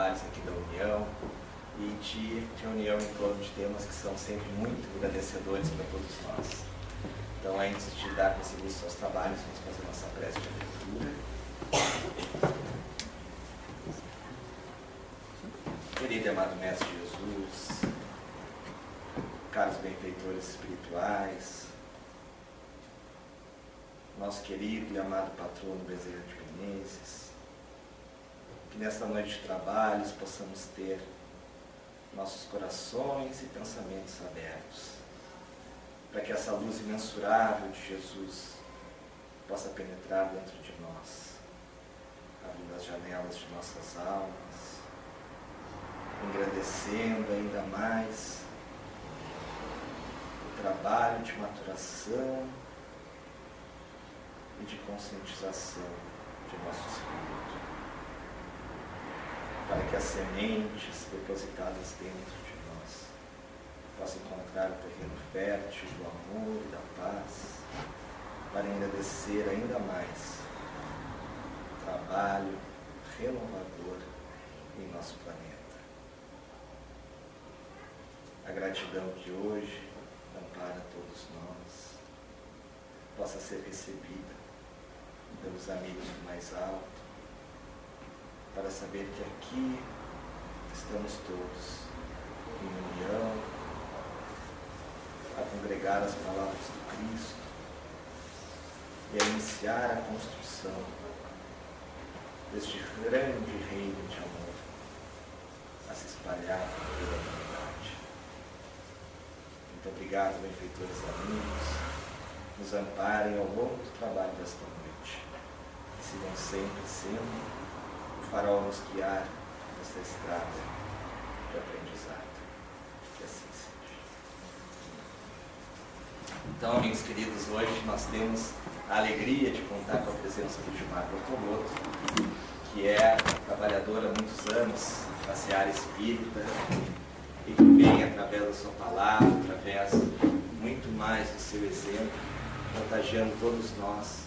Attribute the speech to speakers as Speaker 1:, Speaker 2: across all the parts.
Speaker 1: trabalhos aqui da União e de reunião em torno de temas que são sempre muito engrandecedores para todos nós. Então, antes de darmos início aos trabalhos, vamos fazer nossa prece de abertura. Querido e amado Mestre Jesus, caros benfeitores espirituais, nosso querido e amado patrono Bezerra de Menezes, que nesta noite de trabalhos possamos ter nossos corações e pensamentos abertos, para que essa luz imensurável de Jesus possa penetrar dentro de nós, abrindo as janelas de nossas almas, engrandecendo ainda mais o trabalho de maturação e de conscientização de nosso espírito, para que as sementes depositadas dentro de nós possam encontrar o terreno fértil do amor e da paz, para engrandecer ainda mais o trabalho renovador em nosso planeta. A gratidão que hoje ampara todos nós possa ser recebida pelos amigos do mais alto, para saber que aqui estamos todos em união, a congregar as palavras do Cristo e a iniciar a construção deste grande reino de amor a se espalhar por toda a humanidade. Muito obrigado, benfeitores amigos, nos amparem ao longo do trabalho desta noite e sigam sempre sendo o farol nos guiar nesta estrada de aprendizado. Que assim seja. Então, amigos queridos, hoje nós temos a alegria de contar com a presença do Gilmar Bortolotto, que é trabalhadora há muitos anos na seara espírita e que vem, através da sua palavra, através muito mais do seu exemplo, contagiando todos nós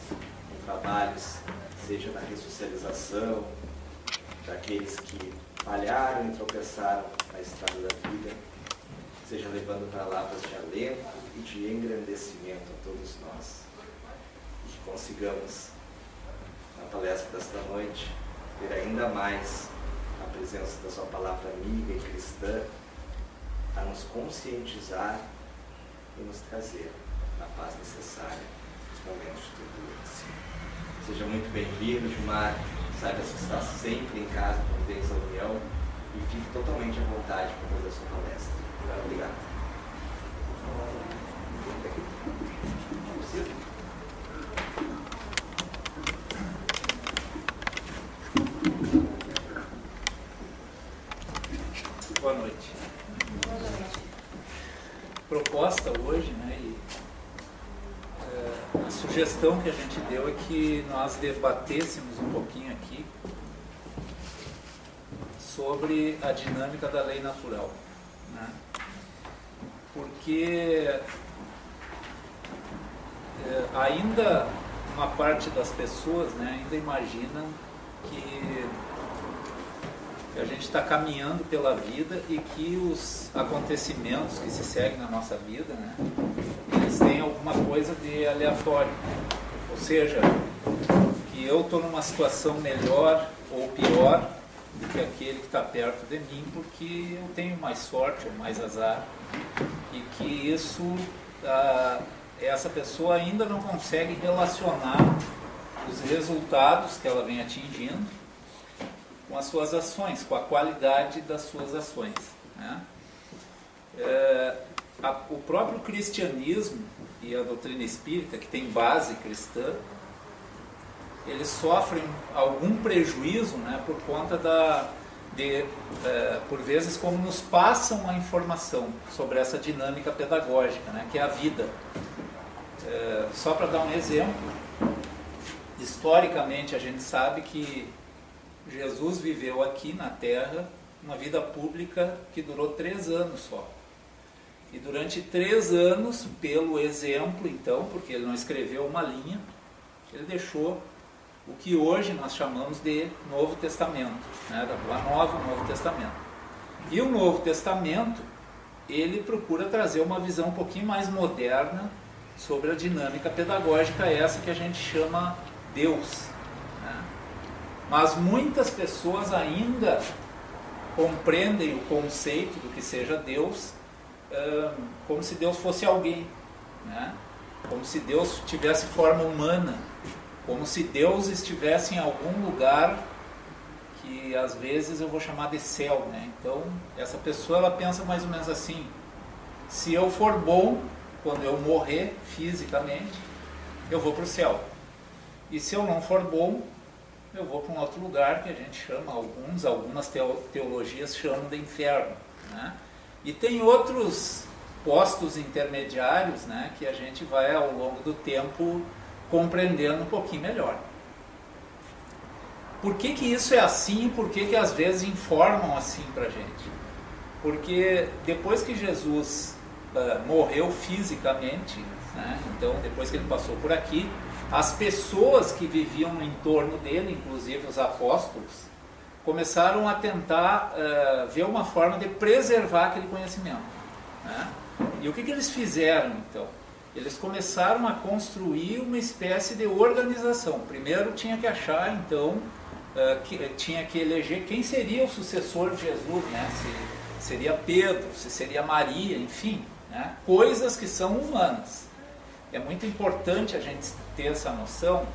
Speaker 1: em trabalhos, seja na ressocialização daqueles que falharam e tropeçaram na estrada da vida, seja levando palavras de alento e de engrandecimento a todos nós. E que consigamos, na palestra desta noite, ter ainda mais a presença da sua palavra amiga e cristã a nos conscientizar e nos trazer a paz necessária nos momentos de turbulência. Seja muito bem-vindo, Gilmar. Saiba que está sempre em casa, quando vem essa reunião, e fique totalmente à vontade para fazer a sua palestra. Obrigado.
Speaker 2: Boa noite. Proposta hoje, né? A sugestão que a gente deu é que nós debatêssemos um pouquinho aqui sobre a dinâmica da lei natural, né? Porque ainda uma parte das pessoas, né, ainda imaginam que a gente está caminhando pela vida e que os acontecimentos que se seguem na nossa vida, né, eles têm alguma coisa de aleatório. Ou seja, que eu estou numa situação melhor ou pior do que aquele que está perto de mim porque eu tenho mais sorte ou mais azar. E que isso, essa pessoa ainda não consegue relacionar os resultados que ela vem atingindo com as suas ações, com a qualidade das suas ações, né? O próprio cristianismo e a doutrina espírita, que tem base cristã, eles sofrem algum prejuízo, né, por conta por vezes, como nos passam a informação sobre essa dinâmica pedagógica, né, que é a vida. Só para dar um exemplo, historicamente a gente sabe que Jesus viveu aqui na Terra uma vida pública que durou 3 anos só. E durante 3 anos, pelo exemplo, então, porque ele não escreveu uma linha, ele deixou o que hoje nós chamamos de Novo Testamento, né? Da Boa Nova, o Novo Testamento. Testamento. E o Novo Testamento, ele procura trazer uma visão um pouquinho mais moderna sobre a dinâmica pedagógica, essa que a gente chama Deus, né? Mas muitas pessoas ainda compreendem o conceito do que seja Deus como se Deus fosse alguém, né? Como se Deus tivesse forma humana, como se Deus estivesse em algum lugar que às vezes eu vou chamar de céu, né? Então essa pessoa, ela pensa mais ou menos assim: se eu for bom, quando eu morrer fisicamente, eu vou para o céu. E se eu não for bom, eu vou para um outro lugar que a gente chama, algumas teologias chamam de inferno, né? E tem outros postos intermediários, né, que a gente vai ao longo do tempo compreendendo um pouquinho melhor. Por que que isso é assim e por que que às vezes informam assim para a gente? Porque depois que Jesus morreu fisicamente, né, então depois que ele passou por aqui, as pessoas que viviam no entorno dele, inclusive os apóstolos, começaram a tentar ver uma forma de preservar aquele conhecimento, né? E o que que eles fizeram então? Eles começaram a construir uma espécie de organização. Primeiro tinha que achar então, tinha que eleger quem seria o sucessor de Jesus, né? Se seria Pedro, se seria Maria, enfim, né? Coisas que são humanas. É muito importante a gente ter essa noção,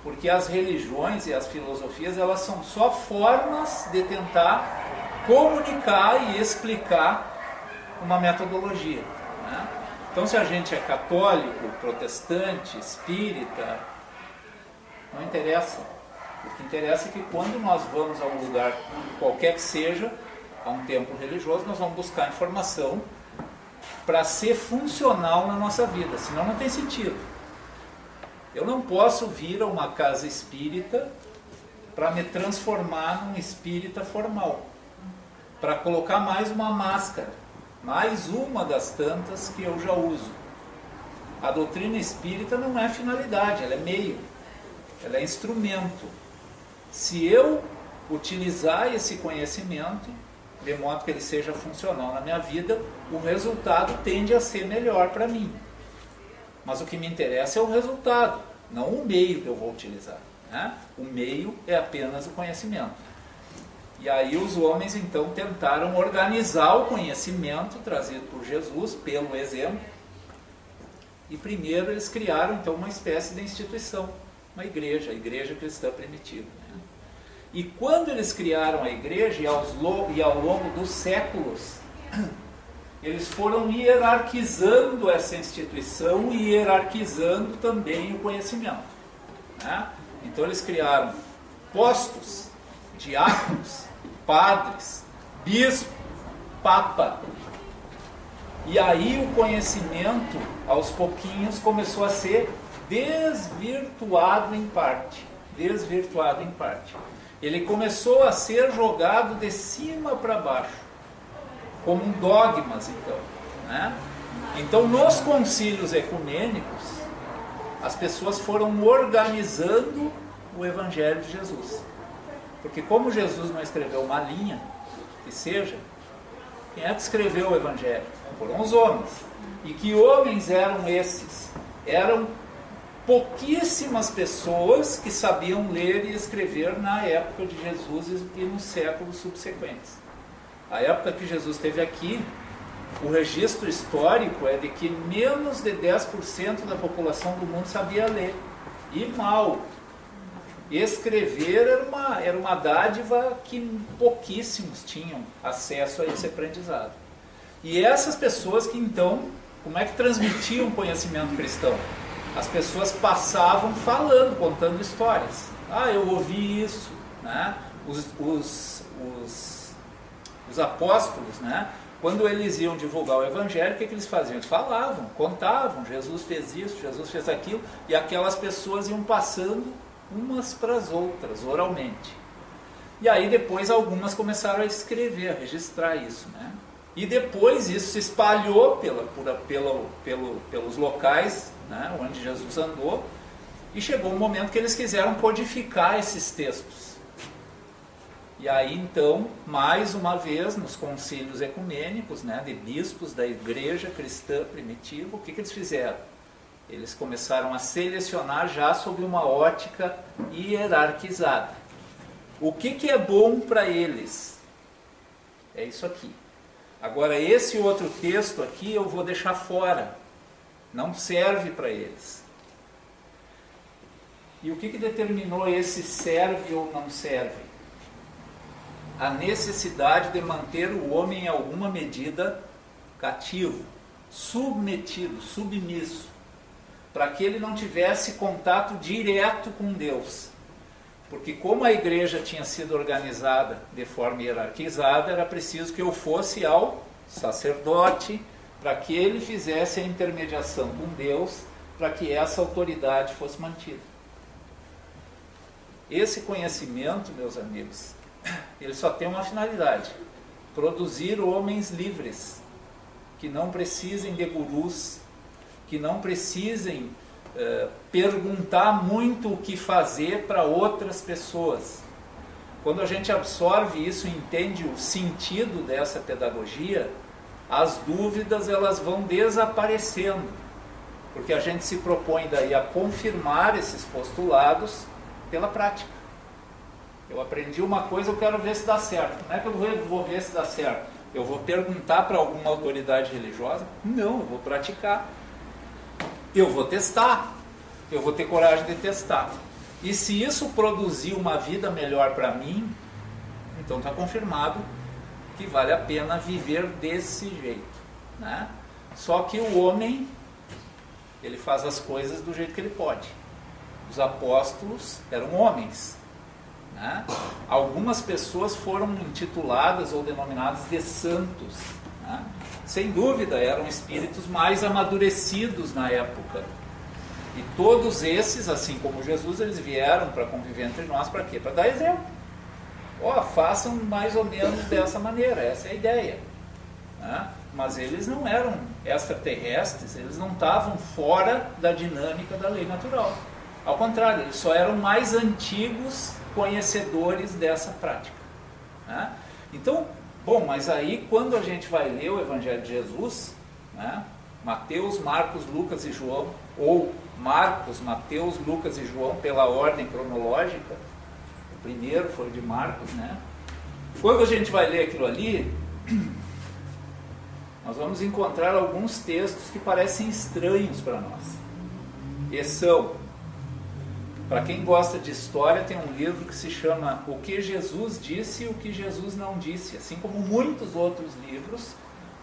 Speaker 2: porque as religiões e as filosofias, elas são só formas de tentar comunicar e explicar uma metodologia, né? Então, se a gente é católico, protestante, espírita, não interessa. O que interessa é que quando nós vamos a um lugar, qualquer que seja, a um templo religioso, nós vamos buscar informação para ser funcional na nossa vida, senão não tem sentido. Eu não posso vir a uma casa espírita para me transformar num espírita formal, para colocar mais uma máscara, mais uma das tantas que eu já uso. A doutrina espírita não é finalidade, ela é meio, ela é instrumento. Se eu utilizar esse conhecimento de modo que ele seja funcional na minha vida, o resultado tende a ser melhor para mim. Mas o que me interessa é o resultado, não o meio que eu vou utilizar, né? O meio é apenas o conhecimento. E aí os homens então tentaram organizar o conhecimento trazido por Jesus pelo exemplo. E primeiro eles criaram então uma espécie de instituição, uma igreja, a igreja cristã primitiva, né? E quando eles criaram a igreja, e ao longo dos séculos, eles foram hierarquizando essa instituição e hierarquizando também o conhecimento, né? Então eles criaram postos, diáconos, padres, bispo, papa. E aí o conhecimento, aos pouquinhos, começou a ser desvirtuado em parte. Desvirtuado em parte. Ele começou a ser jogado de cima para baixo, como dogmas, então, né? Então, nos concílios ecumênicos, as pessoas foram organizando o Evangelho de Jesus. Porque como Jesus não escreveu uma linha, que seja, quem é que escreveu o Evangelho? Foram os homens. E que homens eram esses? Eram pouquíssimas pessoas que sabiam ler e escrever na época de Jesus e nos séculos subsequentes. A época que Jesus esteve aqui, o registro histórico é de que menos de 10% da população do mundo sabia ler. E mal. Escrever era uma dádiva que pouquíssimos tinham acesso a esse aprendizado. E essas pessoas que então, como é que transmitiam o conhecimento cristão? As pessoas passavam falando, contando histórias. Ah, eu ouvi isso, né? Os apóstolos, né? Quando eles iam divulgar o Evangelho, o que eles faziam? Eles falavam, contavam, Jesus fez isso, Jesus fez aquilo, e aquelas pessoas iam passando umas para as outras, oralmente. E aí depois algumas começaram a escrever, a registrar isso, né? E depois isso se espalhou pelos locais, né, onde Jesus andou, e chegou um momento que eles quiseram codificar esses textos. E aí então, mais uma vez, nos concílios ecumênicos, né, de bispos da igreja cristã primitiva, o que eles fizeram? Eles começaram a selecionar já sob uma ótica hierarquizada. O que é bom para eles? É isso aqui. Agora, esse outro texto aqui eu vou deixar fora. Não serve para eles. E o que determinou esse serve ou não serve? A necessidade de manter o homem em alguma medida cativo, submetido, submisso, para que ele não tivesse contato direto com Deus. Porque como a igreja tinha sido organizada de forma hierarquizada, era preciso que eu fosse ao sacerdote, para que ele fizesse a intermediação com Deus, para que essa autoridade fosse mantida. Esse conhecimento, meus amigos, ele só tem uma finalidade: produzir homens livres, que não precisem de gurus, que não precisem perguntar muito o que fazer para outras pessoas. Quando a gente absorve isso e entende o sentido dessa pedagogia, as dúvidas elas vão desaparecendo, porque a gente se propõe daí a confirmar esses postulados pela prática. Eu aprendi uma coisa, eu quero ver se dá certo. Não é que eu vou ver se dá certo. Eu vou perguntar para alguma autoridade religiosa? Não, eu vou praticar. Eu vou testar. Eu vou ter coragem de testar. E se isso produzir uma vida melhor para mim, então está confirmado que vale a pena viver desse jeito, né? Só que o homem, ele faz as coisas do jeito que ele pode. Os apóstolos eram homens, né? Algumas pessoas foram intituladas ou denominadas de santos, né? Sem dúvida, eram espíritos mais amadurecidos na época. E todos esses, assim como Jesus, eles vieram para conviver entre nós para quê? Para dar exemplo. Façam mais ou menos dessa maneira, essa é a ideia, né? Mas eles não eram extraterrestres, eles não estavam fora da dinâmica da lei natural. Ao contrário, eles só eram mais antigos conhecedores dessa prática, né? Então, bom, mas aí quando a gente vai ler o Evangelho de Jesus, né, Mateus, Marcos, Lucas e João, ou Marcos, Mateus, Lucas e João pela ordem cronológica, o primeiro foi o de Marcos, né? Quando a gente vai ler aquilo ali, nós vamos encontrar alguns textos que parecem estranhos para nós. E são, para quem gosta de história, tem um livro que se chama O que Jesus Disse e o que Jesus Não Disse, assim como muitos outros livros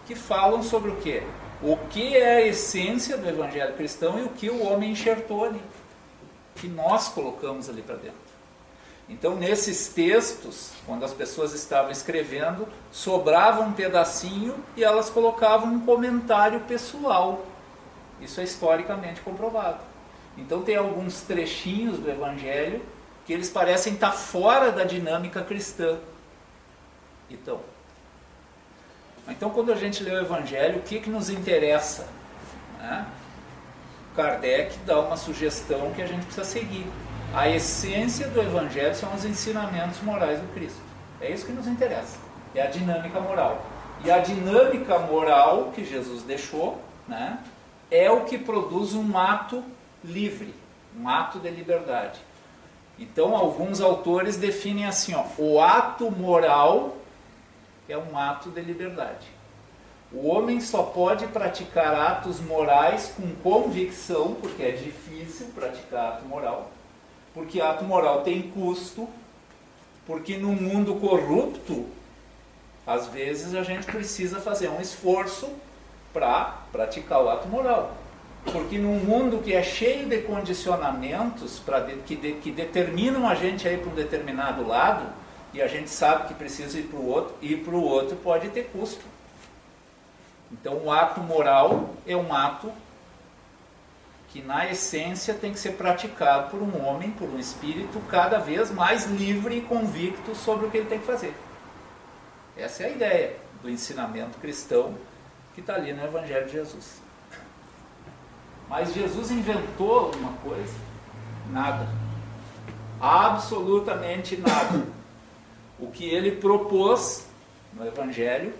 Speaker 2: que falam sobre o quê? O que é a essência do Evangelho cristão e o que o homem enxertou ali, que nós colocamos ali para dentro. Então, nesses textos, quando as pessoas estavam escrevendo, sobrava um pedacinho e elas colocavam um comentário pessoal. Isso é historicamente comprovado. Então, tem alguns trechinhos do Evangelho que eles parecem estar fora da dinâmica cristã. Então, quando a gente lê o Evangelho, o que nos interessa, né? Kardec dá uma sugestão que a gente precisa seguir. A essência do Evangelho são os ensinamentos morais do Cristo. É isso que nos interessa. É a dinâmica moral. E a dinâmica moral que Jesus deixou, né, é o que produz um ato livre, um ato de liberdade. Então, alguns autores definem assim, o ato moral é um ato de liberdade. O homem só pode praticar atos morais com convicção, porque é difícil praticar ato moral, porque ato moral tem custo, porque num mundo corrupto, às vezes a gente precisa fazer um esforço para praticar o ato moral. Porque num mundo que é cheio de condicionamentos que determinam a gente a ir para um determinado lado, e a gente sabe que precisa ir para o outro pode ter custo. Então o ato moral é um ato que na essência tem que ser praticado por um homem, por um espírito cada vez mais livre e convicto sobre o que ele tem que fazer. Essa é a ideia do ensinamento cristão que está ali no Evangelho de Jesus. Mas Jesus inventou alguma coisa? Nada. Absolutamente nada. O que ele propôs no Evangelho,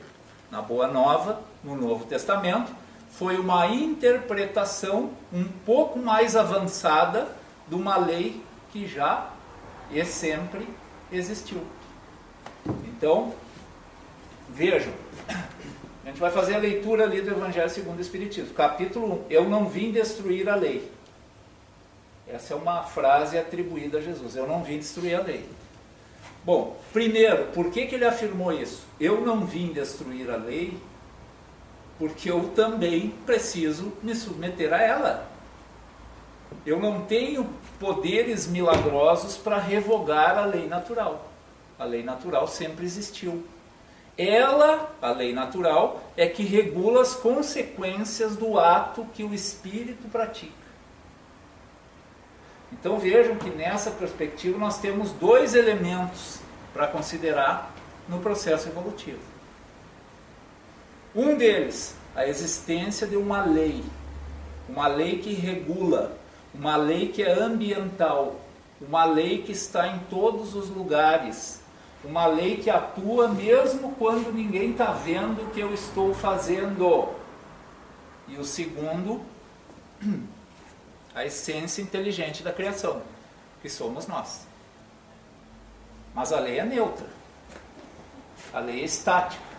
Speaker 2: na Boa Nova, no Novo Testamento, foi uma interpretação um pouco mais avançada de uma lei que já e sempre existiu. Então, vejam, a gente vai fazer a leitura ali do Evangelho segundo o Espiritismo. Capítulo 1, eu não vim destruir a lei. Essa é uma frase atribuída a Jesus, eu não vim destruir a lei. Bom, primeiro, por que ele afirmou isso? Eu não vim destruir a lei porque eu também preciso me submeter a ela. Eu não tenho poderes milagrosos para revogar a lei natural. A lei natural sempre existiu. Ela, a lei natural, é que regula as consequências do ato que o espírito pratica. Então vejam que nessa perspectiva nós temos dois elementos para considerar no processo evolutivo. Um deles, a existência de uma lei que regula, uma lei que é ambiental, uma lei que está em todos os lugares, uma lei que atua mesmo quando ninguém está vendo o que eu estou fazendo. E o segundo, a essência inteligente da criação, que somos nós. Mas a lei é neutra, a lei é estática,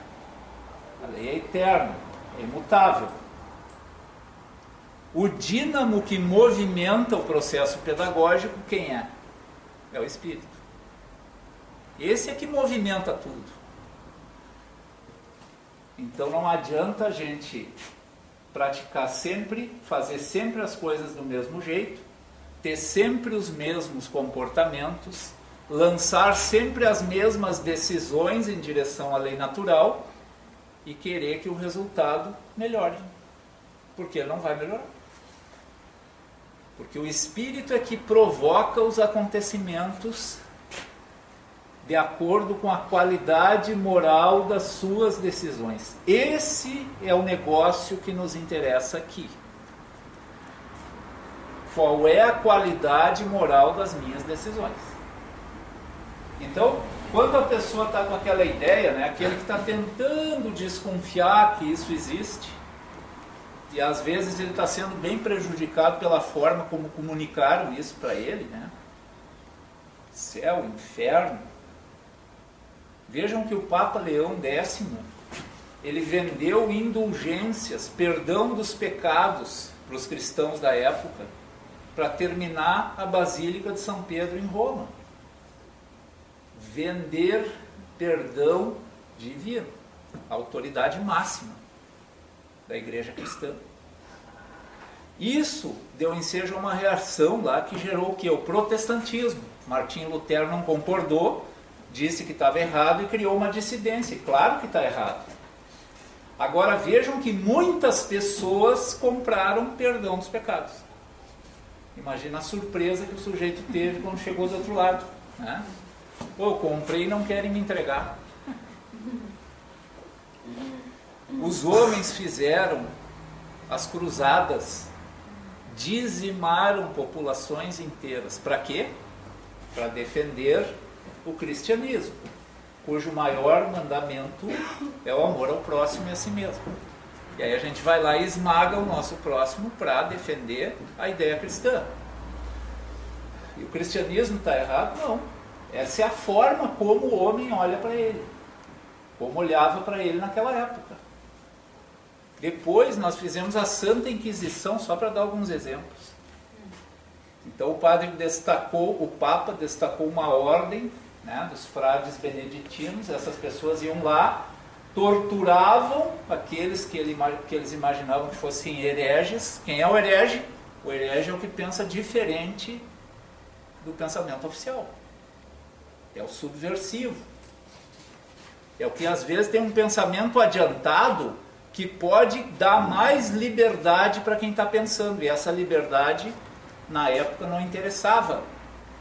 Speaker 2: a lei é eterna, é imutável. O dínamo que movimenta o processo pedagógico, quem é? É o Espírito. Esse é que movimenta tudo. Então não adianta a gente praticar sempre, fazer sempre as coisas do mesmo jeito, ter sempre os mesmos comportamentos, lançar sempre as mesmas decisões em direção à lei natural e querer que o resultado melhore. Porque ele não vai melhorar. Porque o Espírito é que provoca os acontecimentos de acordo com a qualidade moral das suas decisões. Esse é o negócio que nos interessa aqui. Qual é a qualidade moral das minhas decisões? Então, quando a pessoa está com aquela ideia, né, aquele que está tentando desconfiar que isso existe, e às vezes ele está sendo bem prejudicado pela forma como comunicaram isso para ele, né? Céu, inferno. Vejam que o Papa Leão X, ele vendeu indulgências, perdão dos pecados para os cristãos da época, para terminar a Basílica de São Pedro em Roma. Vender perdão divino, a autoridade máxima da igreja cristã. Isso deu ensejo a uma reação lá que gerou o quê? O protestantismo. Martim Lutero não concordou, disse que estava errado e criou uma dissidência. Claro que está errado. Agora vejam que muitas pessoas compraram perdão dos pecados. Imagina a surpresa que o sujeito teve quando chegou do outro lado, né? Pô, comprei e não querem me entregar. Os homens fizeram as cruzadas, dizimaram populações inteiras. Para quê? Para defender o cristianismo, cujo maior mandamento é o amor ao próximo e a si mesmo. E aí a gente vai lá e esmaga o nosso próximo para defender a ideia cristã. E o cristianismo está errado? Não. Essa é a forma como o homem olha para ele, como olhava para ele naquela época. Depois nós fizemos a Santa Inquisição, só para dar alguns exemplos. Então o Papa destacou uma ordem, né, dos frades beneditinos. Essas pessoas iam lá, torturavam aqueles que eles imaginavam que fossem hereges. Quem é o herege? O herege é o que pensa diferente do pensamento oficial. É o subversivo. É o que às vezes tem um pensamento adiantado que pode dar mais liberdade para quem está pensando. E essa liberdade, na época, não interessava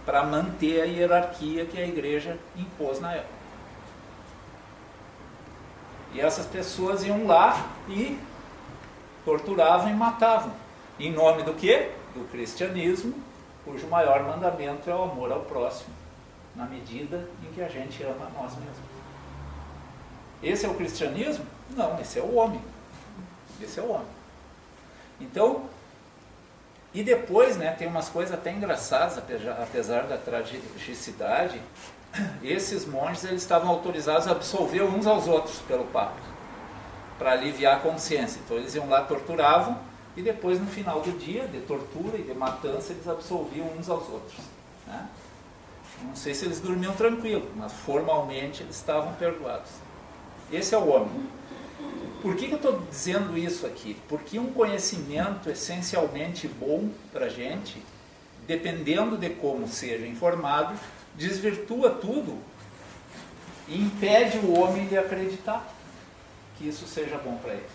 Speaker 2: para manter a hierarquia que a igreja impôs na época. E essas pessoas iam lá e torturavam e matavam. Em nome do quê? Do cristianismo, cujo maior mandamento é o amor ao próximo na medida em que a gente ama a nós mesmos. Esse é o cristianismo? Não, esse é o homem. Esse é o homem. Então, e depois, né, tem umas coisas até engraçadas, apesar da tragicidade. Esses monges, eles estavam autorizados a absolver uns aos outros pelo Papa, para aliviar a consciência. Então eles iam lá, torturavam, e depois no final do dia, de tortura e de matança, eles absolviam uns aos outros, né? Não sei se eles dormiam tranquilo, mas formalmente eles estavam perdoados. Esse é o homem. Por que eu estou dizendo isso aqui? Porque um conhecimento essencialmente bom para a gente, dependendo de como seja informado, desvirtua tudo e impede o homem de acreditar que isso seja bom para ele,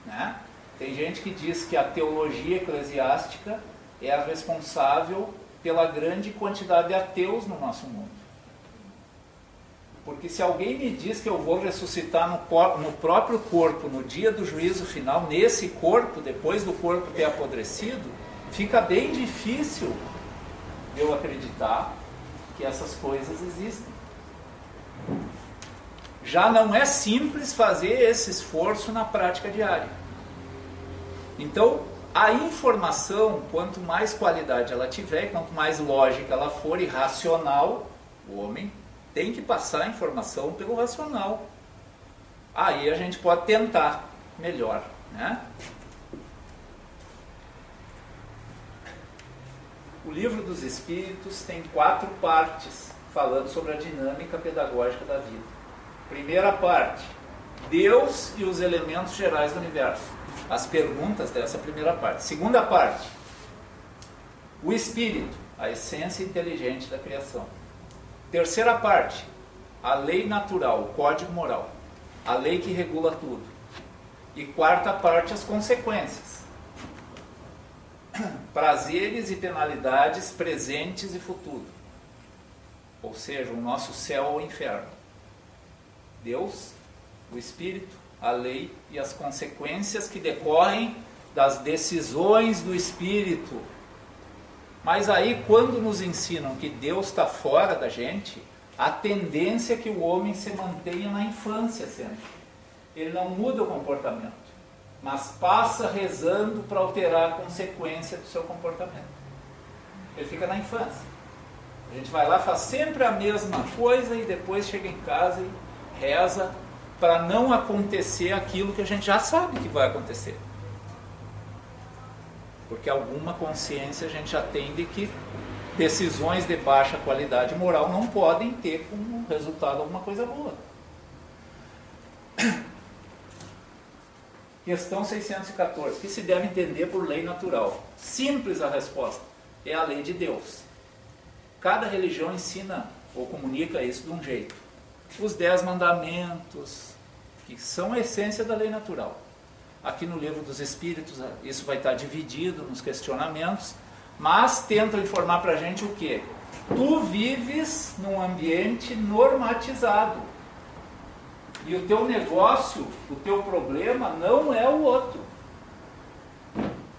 Speaker 2: né? Tem gente que diz que a teologia eclesiástica é a responsável pela grande quantidade de ateus no nosso mundo. Porque se alguém me diz que eu vou ressuscitar no próprio corpo, no dia do juízo final, nesse corpo, depois do corpo ter apodrecido, fica bem difícil eu acreditar que essas coisas existem. Já não é simples fazer esse esforço na prática diária. Então, a informação, quanto mais qualidade ela tiver, quanto mais lógica ela for e racional, o homem tem que passar a informação pelo racional. Aí a gente pode tentar melhor, né? O Livro dos Espíritos tem 4 partes falando sobre a dinâmica pedagógica da vida. Primeira parte, Deus e os elementos gerais do universo. As perguntas dessa primeira parte. Segunda parte, o Espírito, a essência inteligente da criação. Terceira parte, a lei natural, o código moral. A lei que regula tudo. E quarta parte, as consequências. Prazeres e penalidades presentes e futuro. Ou seja, o nosso céu ou inferno. Deus, o Espírito, a lei e as consequências que decorrem das decisões do Espírito. Mas aí, quando nos ensinam que Deus está fora da gente, a tendência é que o homem se mantenha na infância sempre. Ele não muda o comportamento, mas passa rezando para alterar a consequência do seu comportamento. Ele fica na infância. A gente vai lá, faz sempre a mesma coisa e depois chega em casa e reza para não acontecer aquilo que a gente já sabe que vai acontecer. Porque alguma consciência a gente já tem de que decisões de baixa qualidade moral não podem ter como resultado alguma coisa boa. Questão 614. O que se deve entender por lei natural? Simples a resposta. É a lei de Deus. Cada religião ensina ou comunica isso de um jeito. Os 10 mandamentos, que são a essência da lei natural. Aqui no Livro dos Espíritos, isso vai estar dividido nos questionamentos, mas tentam informar para a gente o quê? Tu vives num ambiente normatizado. E o teu negócio, o teu problema não é o outro.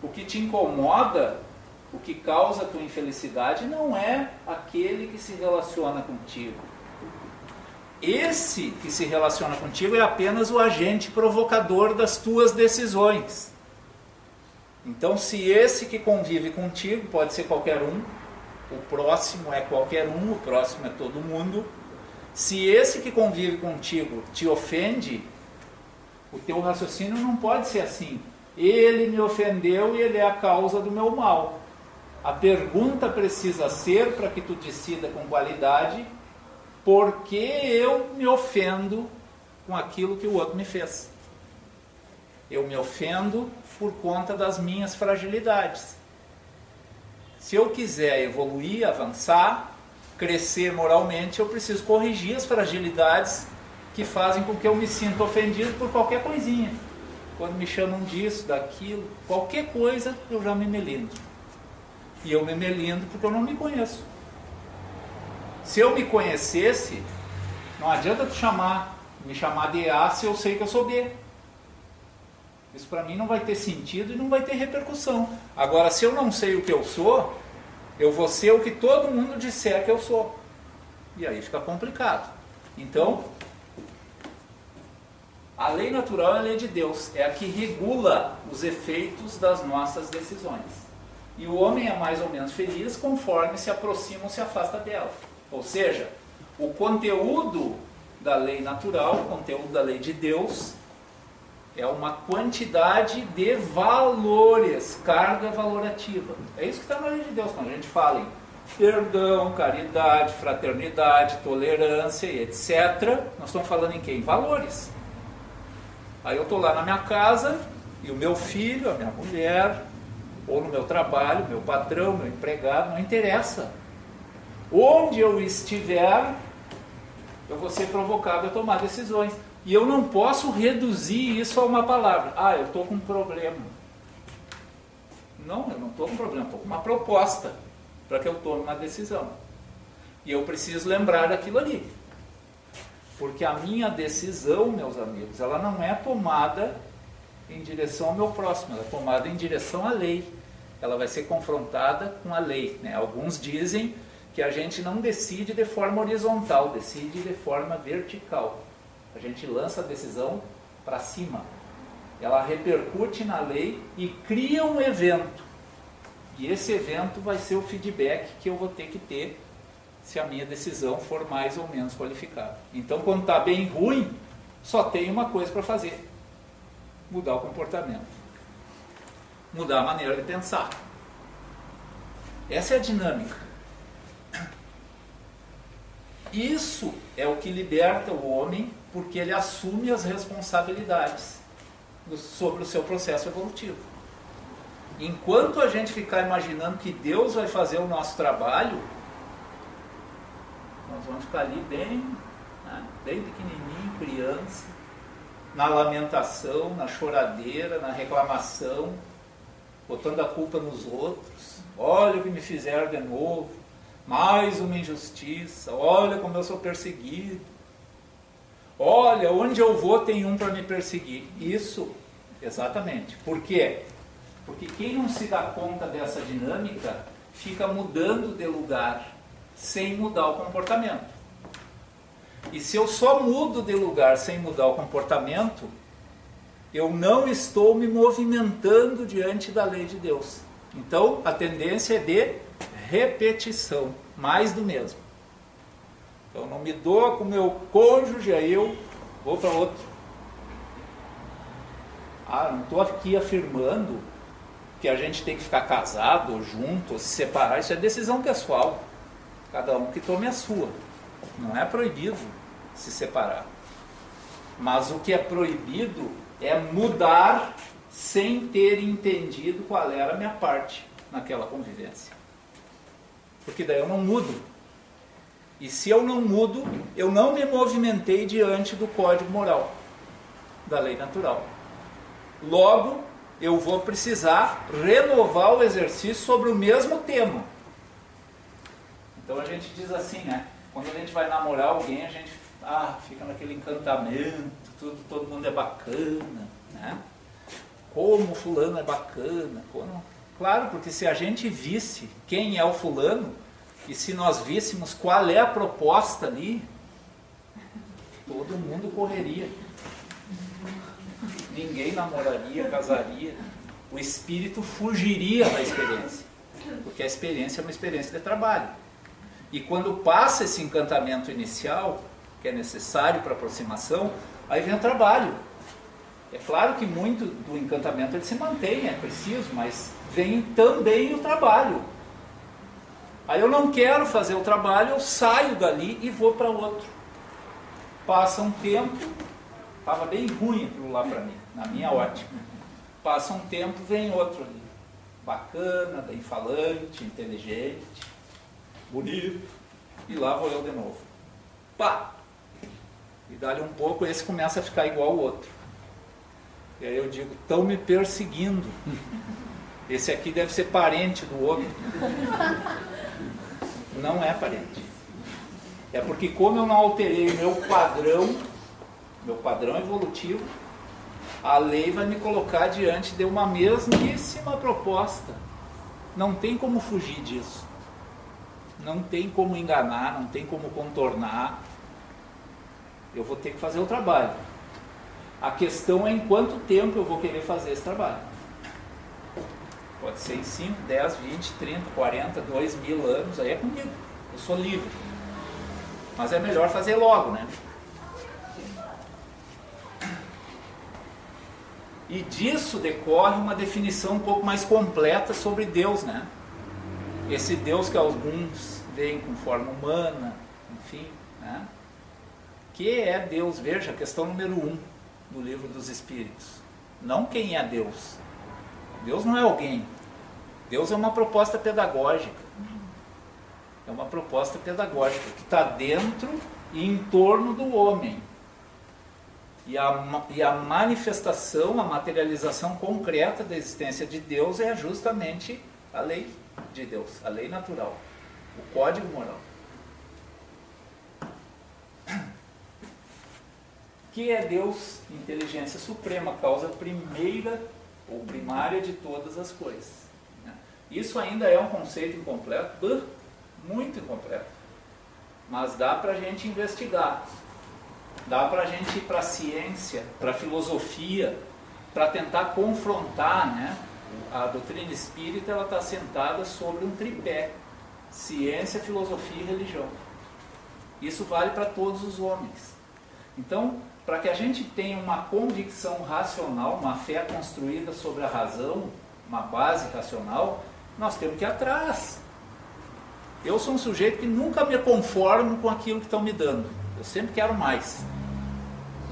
Speaker 2: O que te incomoda, o que causa a tua infelicidade não é aquele que se relaciona contigo. Esse que se relaciona contigo é apenas o agente provocador das tuas decisões. Então, se esse que convive contigo, pode ser qualquer um, o próximo é qualquer um, o próximo é todo mundo. Se esse que convive contigo te ofende, o teu raciocínio não pode ser assim. Ele me ofendeu e ele é a causa do meu mal. A pergunta precisa ser, para que tu decida com qualidade, por que eu me ofendo com aquilo que o outro me fez? Eu me ofendo por conta das minhas fragilidades. Se eu quiser evoluir, avançar, crescer moralmente, eu preciso corrigir as fragilidades que fazem com que eu me sinta ofendido por qualquer coisinha. Quando me chamam disso, daquilo, qualquer coisa, eu já me melindro. E eu me melindro porque eu não me conheço. Se eu me conhecesse, não adianta me chamar de A se eu sei que eu sou B. Isso para mim não vai ter sentido e não vai ter repercussão. Agora, se eu não sei o que eu sou, eu vou ser o que todo mundo disser que eu sou. E aí fica complicado. Então, a lei natural é a lei de Deus, é a que regula os efeitos das nossas decisões. E o homem é mais ou menos feliz conforme se aproxima ou se afasta dela. Ou seja, o conteúdo da lei natural, o conteúdo da lei de Deus, é uma quantidade de valores, carga valorativa. É isso que está na lei de Deus, quando a gente fala em perdão, caridade, fraternidade, tolerância e etc. Nós estamos falando em quê? Em valores. Aí eu estou lá na minha casa e o meu filho, a minha mulher, ou no meu trabalho, meu patrão, meu empregado, não interessa. Onde eu estiver, eu vou ser provocado a tomar decisões. E eu não posso reduzir isso a uma palavra. Ah, eu estou com um problema. Não, eu não estou com um problema, estou com uma proposta para que eu tome uma decisão. E eu preciso lembrar daquilo ali. Porque a minha decisão, meus amigos, ela não é tomada em direção ao meu próximo, ela é tomada em direção à lei. Ela vai ser confrontada com a lei, né? Alguns dizem que a gente não decide de forma horizontal, decide de forma vertical. A gente lança a decisão para cima. Ela repercute na lei e cria um evento. E esse evento vai ser o feedback que eu vou ter que ter se a minha decisão for mais ou menos qualificada. Então, quando está bem ruim, só tem uma coisa para fazer: mudar o comportamento, mudar a maneira de pensar. Essa é a dinâmica. Isso é o que liberta o homem, porque ele assume as responsabilidades sobre o seu processo evolutivo. Enquanto a gente ficar imaginando que Deus vai fazer o nosso trabalho, nós vamos ficar ali bem pequenininho, criança, na lamentação, na choradeira, na reclamação, botando a culpa nos outros. Olha o que me fizeram de novo, mais uma injustiça, olha como eu sou perseguido, olha, onde eu vou tem um para me perseguir. Isso, exatamente. Por quê? Porque quem não se dá conta dessa dinâmica fica mudando de lugar sem mudar o comportamento. E se eu só mudo de lugar sem mudar o comportamento, eu não estou me movimentando diante da lei de Deus. Então, a tendência é de repetição, mais do mesmo. Então, não me dou com o meu cônjuge, aí eu vou para outro. Ah, não estou aqui afirmando que a gente tem que ficar casado, ou junto, ou se separar. Isso é decisão pessoal. Cada um que tome a sua. Não é proibido se separar. Mas o que é proibido é mudar sem ter entendido qual era a minha parte naquela convivência. Porque daí eu não mudo. E se eu não mudo, eu não me movimentei diante do código moral, da lei natural. Logo, eu vou precisar renovar o exercício sobre o mesmo tema. Então a gente diz assim, né? Quando a gente vai namorar alguém, a gente fica naquele encantamento, todo mundo é bacana, né? Como fulano é bacana. Claro, porque se a gente visse quem é o fulano, e se nós víssemos qual é a proposta ali, todo mundo correria. Ninguém namoraria, casaria. O espírito fugiria da experiência. Porque a experiência é uma experiência de trabalho. E quando passa esse encantamento inicial, que é necessário para a aproximação, aí vem o trabalho. É claro que muito do encantamento ele se mantém, é preciso, mas vem também o trabalho. Aí eu não quero fazer o trabalho, eu saio dali e vou para outro. Passa um tempo, estava bem ruim aquilo lá para mim, na minha ótica. Passa um tempo, vem outro ali. Bacana, bem falante, inteligente, bonito. E lá vou eu de novo. Pá! E dali um pouco, esse começa a ficar igual ao outro. E aí eu digo, estão me perseguindo. Esse aqui deve ser parente do outro. Não é parente. É porque como eu não alterei meu padrão evolutivo, a lei vai me colocar diante de uma mesmíssima proposta. Não tem como fugir disso. não tem como enganar, não tem como contornar. Eu vou ter que fazer o trabalho. A questão é em quanto tempo eu vou querer fazer esse trabalho. Pode ser em 5, 10, 20, 30, 40, 2.000 anos, aí é comigo. Eu sou livre. Mas é melhor fazer logo, né? E disso decorre uma definição um pouco mais completa sobre Deus, né? Esse Deus que alguns veem com forma humana, enfim, né? Que é Deus? Veja, a questão número 1 do Livro dos Espíritos. Não quem é Deus. Deus não é alguém. Deus é uma proposta pedagógica. É uma proposta pedagógica que está dentro e em torno do homem. E a manifestação, a materialização concreta da existência de Deus é justamente a lei de Deus, a lei natural, o código moral. Que é Deus? Inteligência suprema, causa primeira ou primária de todas as coisas. Isso ainda é um conceito incompleto, muito incompleto, mas dá para a gente investigar, dá para a gente ir para a ciência, para a filosofia, para tentar confrontar, né? A doutrina espírita está assentada sobre um tripé: ciência, filosofia e religião. Isso vale para todos os homens. Então, para que a gente tenha uma convicção racional, uma fé construída sobre a razão, uma base racional, nós temos que ir atrás. Eu sou um sujeito que nunca me conformo com aquilo que estão me dando. Eu sempre quero mais.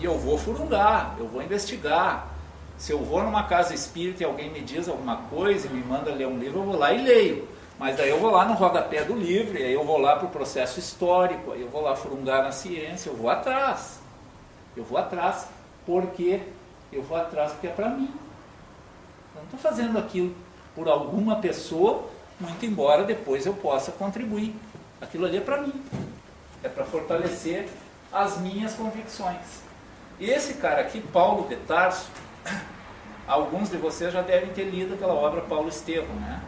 Speaker 2: E eu vou furungar, eu vou investigar. Se eu vou numa casa espírita e alguém me diz alguma coisa e me manda ler um livro, eu vou lá e leio. Mas daí eu vou lá no rodapé do livro, e aí eu vou lá para o processo histórico, aí eu vou lá furungar na ciência, eu vou atrás. Eu vou atrás porque eu vou atrás porque é para mim. Eu não estou fazendo aquilo por alguma pessoa, muito embora depois eu possa contribuir. Aquilo ali é para mim. É para fortalecer as minhas convicções. E esse cara aqui, Paulo de Tarso, alguns de vocês já devem ter lido aquela obra Paulo Estevam, né?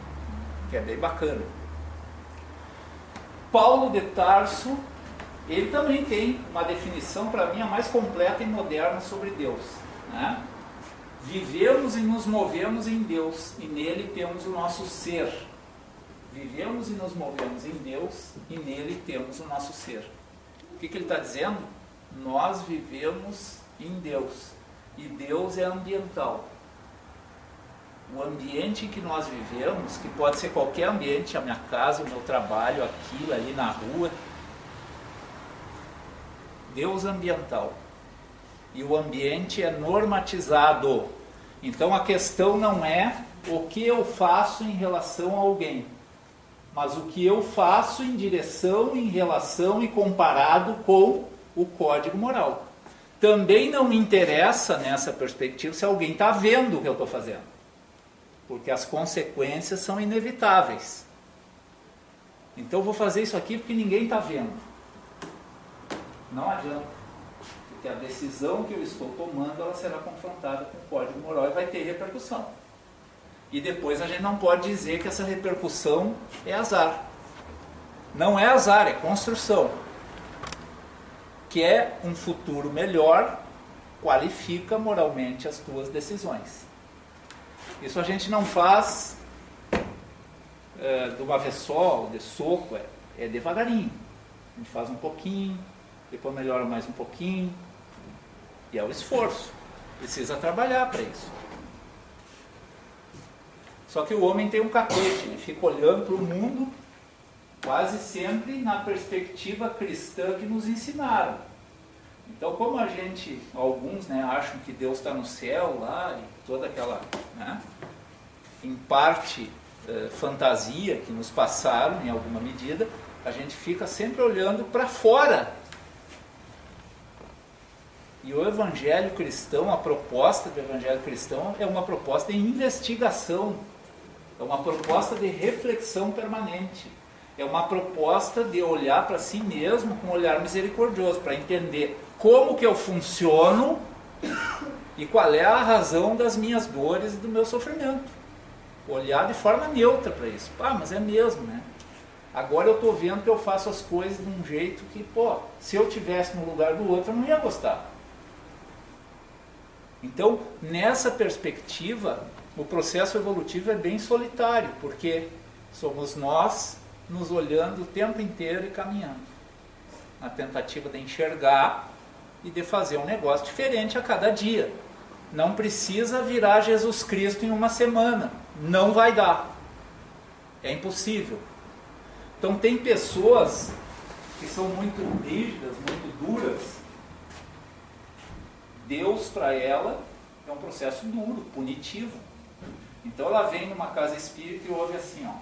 Speaker 2: Que é bem bacana. Paulo de Tarso, ele também tem uma definição, para mim, a mais completa e moderna sobre Deus, né? Vivemos e nos movemos em Deus, e nele temos o nosso ser. Vivemos e nos movemos em Deus, e nele temos o nosso ser. O que ele está dizendo? Nós vivemos em Deus, e Deus é ambiental. O ambiente em que nós vivemos, que pode ser qualquer ambiente, a minha casa, o meu trabalho, aquilo ali na rua, Deus ambiental. E o ambiente é normatizado. Então a questão não é o que eu faço em relação a alguém, mas o que eu faço em direção, em relação e comparado com o código moral. Também não me interessa nessa perspectiva se alguém está vendo o que eu estou fazendo, porque as consequências são inevitáveis. Então eu vou fazer isso aqui porque ninguém está vendo. Não adianta, porque a decisão que eu estou tomando, ela será confrontada com o código moral e vai ter repercussão. E depois a gente não pode dizer que essa repercussão é azar. Não é azar, é construção. Quer um futuro melhor, qualifica moralmente as tuas decisões. Isso a gente não faz de uma vez só, de soco, é devagarinho. A gente faz um pouquinho, depois melhora mais um pouquinho, e é o esforço. Precisa trabalhar para isso. Só que o homem tem um caquete, ele fica olhando para o mundo quase sempre na perspectiva cristã que nos ensinaram. Então, como a gente, alguns, né, acham que Deus está no céu lá, e toda aquela, né, em parte, fantasia que nos passaram em alguma medida, a gente fica sempre olhando para fora. E o evangelho cristão, a proposta do evangelho cristão é uma proposta de investigação, é uma proposta de reflexão permanente, é uma proposta de olhar para si mesmo com um olhar misericordioso, para entender como que eu funciono e qual é a razão das minhas dores e do meu sofrimento. Olhar de forma neutra para isso. Ah, mas é mesmo, né? Agora eu estou vendo que eu faço as coisas de um jeito que, pô, se eu tivesse no lugar do outro, eu não ia gostar. Então, nessa perspectiva, o processo evolutivo é bem solitário, porque somos nós nos olhando o tempo inteiro e caminhando, na tentativa de enxergar e de fazer um negócio diferente a cada dia. Não precisa virar Jesus Cristo em uma semana, não vai dar, é impossível. Então tem pessoas que são muito rígidas, muito duras. Deus para ela é um processo duro, punitivo. Então ela vem numa casa espírita e ouve assim, ó,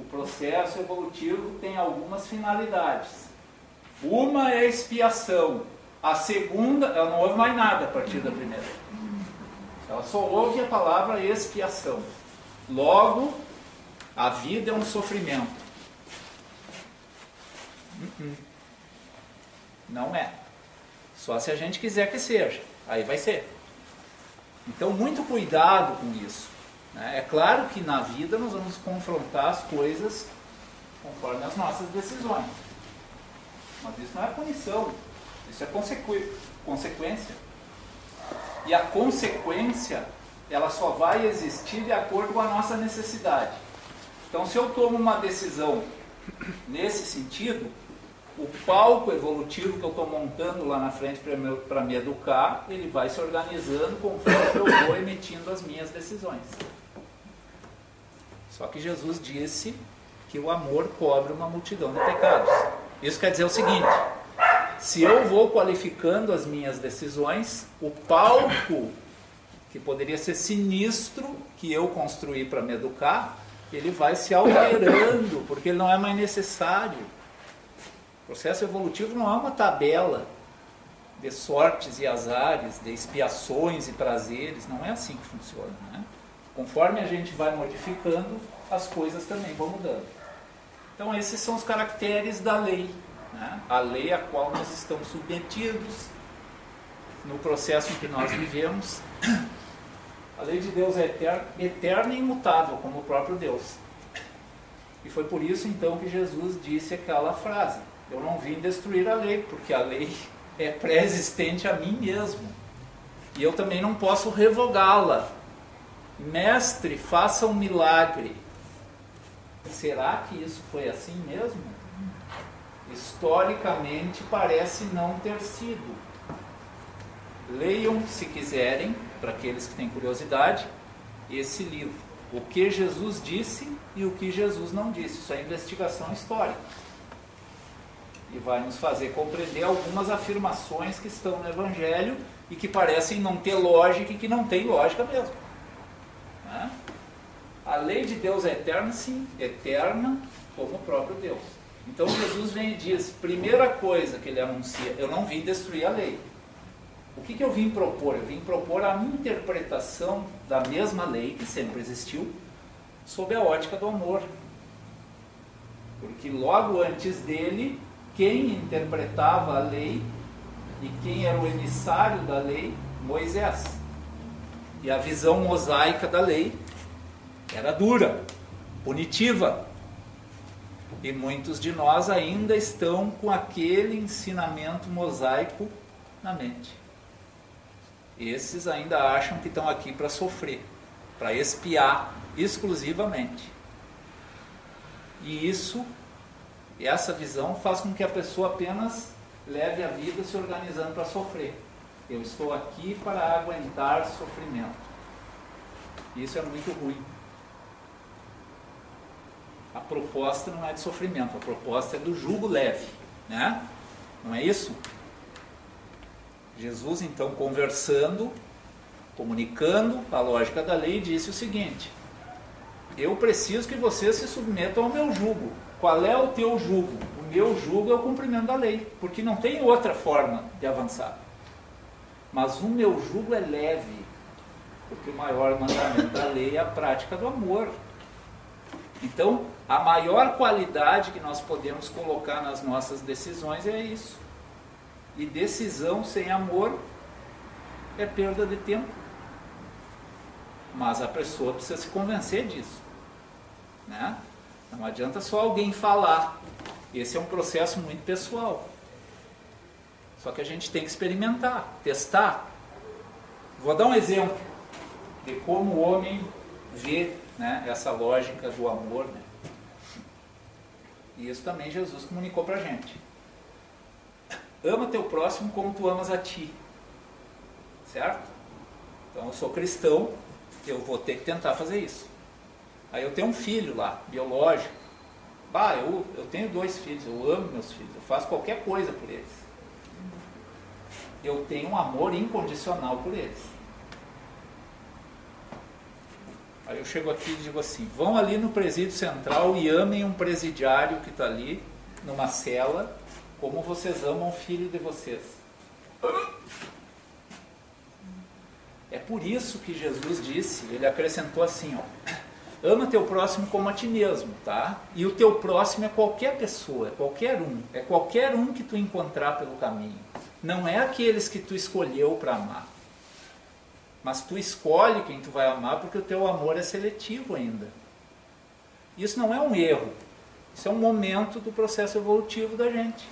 Speaker 2: o processo evolutivo tem algumas finalidades. Uma é a expiação, a segunda, ela não ouve mais nada a partir da primeira. Ela só ouve a palavra expiação. Logo, a vida é um sofrimento. Não é. Só se a gente quiser que seja. Aí vai ser. Então, muito cuidado com isso. É claro que na vida nós vamos confrontar as coisas conforme as nossas decisões. Mas isso não é punição. Isso é consequência. E a consequência, ela só vai existir de acordo com a nossa necessidade. Então, se eu tomo uma decisão nesse sentido, o palco evolutivo que eu estou montando lá na frente para me educar, ele vai se organizando conforme eu vou emitindo as minhas decisões. Só que Jesus disse que o amor cobre uma multidão de pecados. Isso quer dizer o seguinte: se eu vou qualificando as minhas decisões, o palco, que poderia ser sinistro, que eu construí para me educar, ele vai se alterando, porque ele não é mais necessário. O processo evolutivo não é uma tabela de sortes e azares, de expiações e prazeres, não é assim que funciona, né? Conforme a gente vai modificando, as coisas também vão mudando. Então esses são os caracteres da lei, né? A lei a qual nós estamos submetidos no processo em que nós vivemos. A lei de Deus é eterna e imutável, como o próprio Deus. E foi por isso então que Jesus disse aquela frase: eu não vim destruir a lei, porque a lei é pré-existente a mim mesmo. E eu também não posso revogá-la. Mestre, faça um milagre. Será que isso foi assim mesmo? Historicamente parece não ter sido. Leiam, se quiserem, para aqueles que têm curiosidade, esse livro. O que Jesus disse e o que Jesus não disse. Isso é investigação histórica. E vai nos fazer compreender algumas afirmações que estão no Evangelho e que parecem não ter lógica e que não tem lógica mesmo. Né? A lei de Deus é eterna, sim, eterna como o próprio Deus. Então Jesus vem e diz, primeira coisa que ele anuncia: eu não vim destruir a lei. O que eu vim propor? Eu vim propor a interpretação da mesma lei que sempre existiu, sob a ótica do amor. Porque logo antes dele, quem interpretava a lei e quem era o emissário da lei? Moisés. E a visão mosaica da lei era dura, punitiva. E muitos de nós ainda estão com aquele ensinamento mosaico na mente. Esses ainda acham que estão aqui para sofrer, para expiar exclusivamente. E essa visão faz com que a pessoa apenas leve a vida se organizando para sofrer. Eu estou aqui para aguentar sofrimento. Isso é muito ruim. A proposta não é de sofrimento, a proposta é do jugo leve, né? Não é isso? Jesus, então, conversando, comunicando a lógica da lei, disse o seguinte: eu preciso que vocês se submetam ao meu jugo. Qual é o teu jugo? O meu jugo é o cumprimento da lei, porque não tem outra forma de avançar. Mas o meu jugo é leve, porque o maior mandamento da lei é a prática do amor. Então, a maior qualidade que nós podemos colocar nas nossas decisões é isso. E decisão sem amor é perda de tempo. Mas a pessoa precisa se convencer disso, né? Não adianta só alguém falar. Esse é um processo muito pessoal. Só que a gente tem que experimentar, testar. Vou dar um exemplo de como o homem vê, né, essa lógica do amor, né? E isso também Jesus comunicou para a gente. Ama teu próximo como tu amas a ti. Certo? Então eu sou cristão, eu vou ter que tentar fazer isso. Aí eu tenho um filho lá, biológico. Eu tenho 2 filhos, eu amo meus filhos, eu faço qualquer coisa por eles. Eu tenho um amor incondicional por eles. Aí eu chego aqui e digo assim, vão ali no presídio central e amem um presidiário que está ali, numa cela, como vocês amam o filho de vocês. É por isso que Jesus disse, ele acrescentou assim, ó, ama teu próximo como a ti mesmo, tá? E o teu próximo é qualquer pessoa, é qualquer um que tu encontrar pelo caminho. Não é aqueles que tu escolheu para amar. Mas tu escolhe quem tu vai amar porque o teu amor é seletivo ainda. Isso não é um erro. Isso é um momento do processo evolutivo da gente.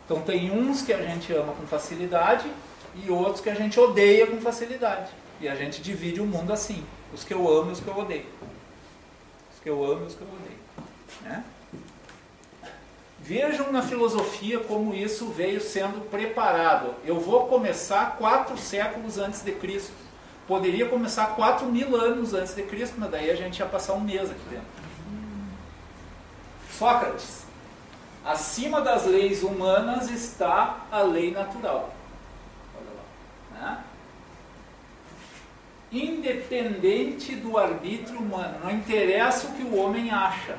Speaker 2: Então tem uns que a gente ama com facilidade e outros que a gente odeia com facilidade. E a gente divide o mundo assim. Os que eu amo e os que eu odeio. Os que eu amo e os que eu odeio. Né? Vejam na filosofia como isso veio sendo preparado. Eu vou começar 4 séculos antes de Cristo. Poderia começar 4.000 anos antes de Cristo, mas daí a gente ia passar um mês aqui dentro. Sócrates. Acima das leis humanas está a lei natural. Olha lá. Né? Independente do arbítrio humano. Não interessa o que o homem acha.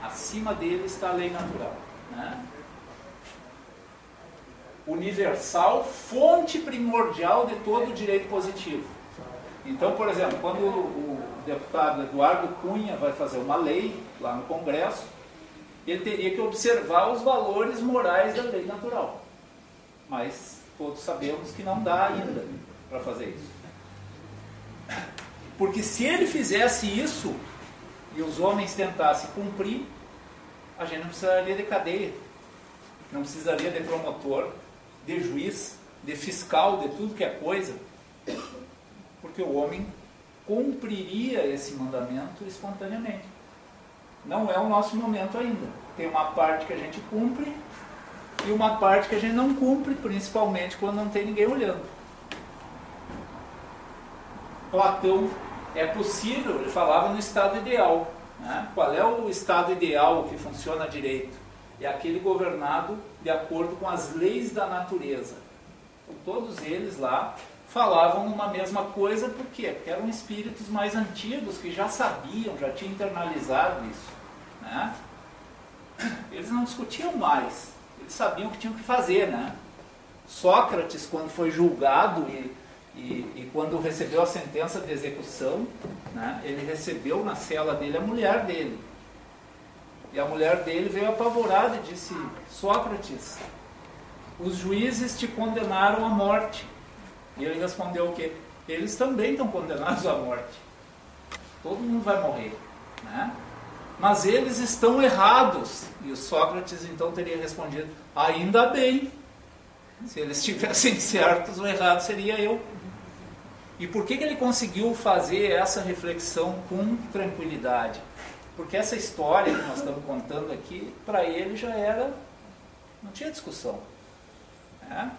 Speaker 2: Acima dele está a lei natural. Né? Universal, fonte primordial de todo o direito positivo. Então, por exemplo, quando o deputado Eduardo Cunha vai fazer uma lei lá no Congresso, ele teria que observar os valores morais da lei natural. Mas todos sabemos que não dá ainda para fazer isso. Porque se ele fizesse isso e os homens tentassem cumprir, a gente não precisaria de cadeia, não precisaria de promotor, de juiz, de fiscal, de tudo que é coisa, porque o homem cumpriria esse mandamento espontaneamente. Não é o nosso momento ainda. Tem uma parte que a gente cumpre e uma parte que a gente não cumpre, principalmente quando não tem ninguém olhando. Platão, é possível, ele falava no estado ideal. Né? Qual é o estado ideal que funciona direito? É aquele governado de acordo com as leis da natureza. Então, todos eles lá falavam numa mesma coisa, por quê? Porque eram espíritos mais antigos que já sabiam, já tinham internalizado isso. Né? Eles não discutiam mais, eles sabiam o que tinham que fazer. Né? Sócrates, quando foi julgado e quando recebeu a sentença de execução, né, ele recebeu na cela dele a mulher dele. E a mulher dele veio apavorada e disse, Sócrates, os juízes te condenaram à morte. E ele respondeu o quê? Eles também estão condenados à morte. Todo mundo vai morrer. Né? Mas eles estão errados. E o Sócrates então teria respondido, ainda bem. Se eles estivessem certos, o errado seria eu. E por que ele conseguiu fazer essa reflexão com tranquilidade? Porque essa história que nós estamos contando aqui, para ele já era, não tinha discussão. Né?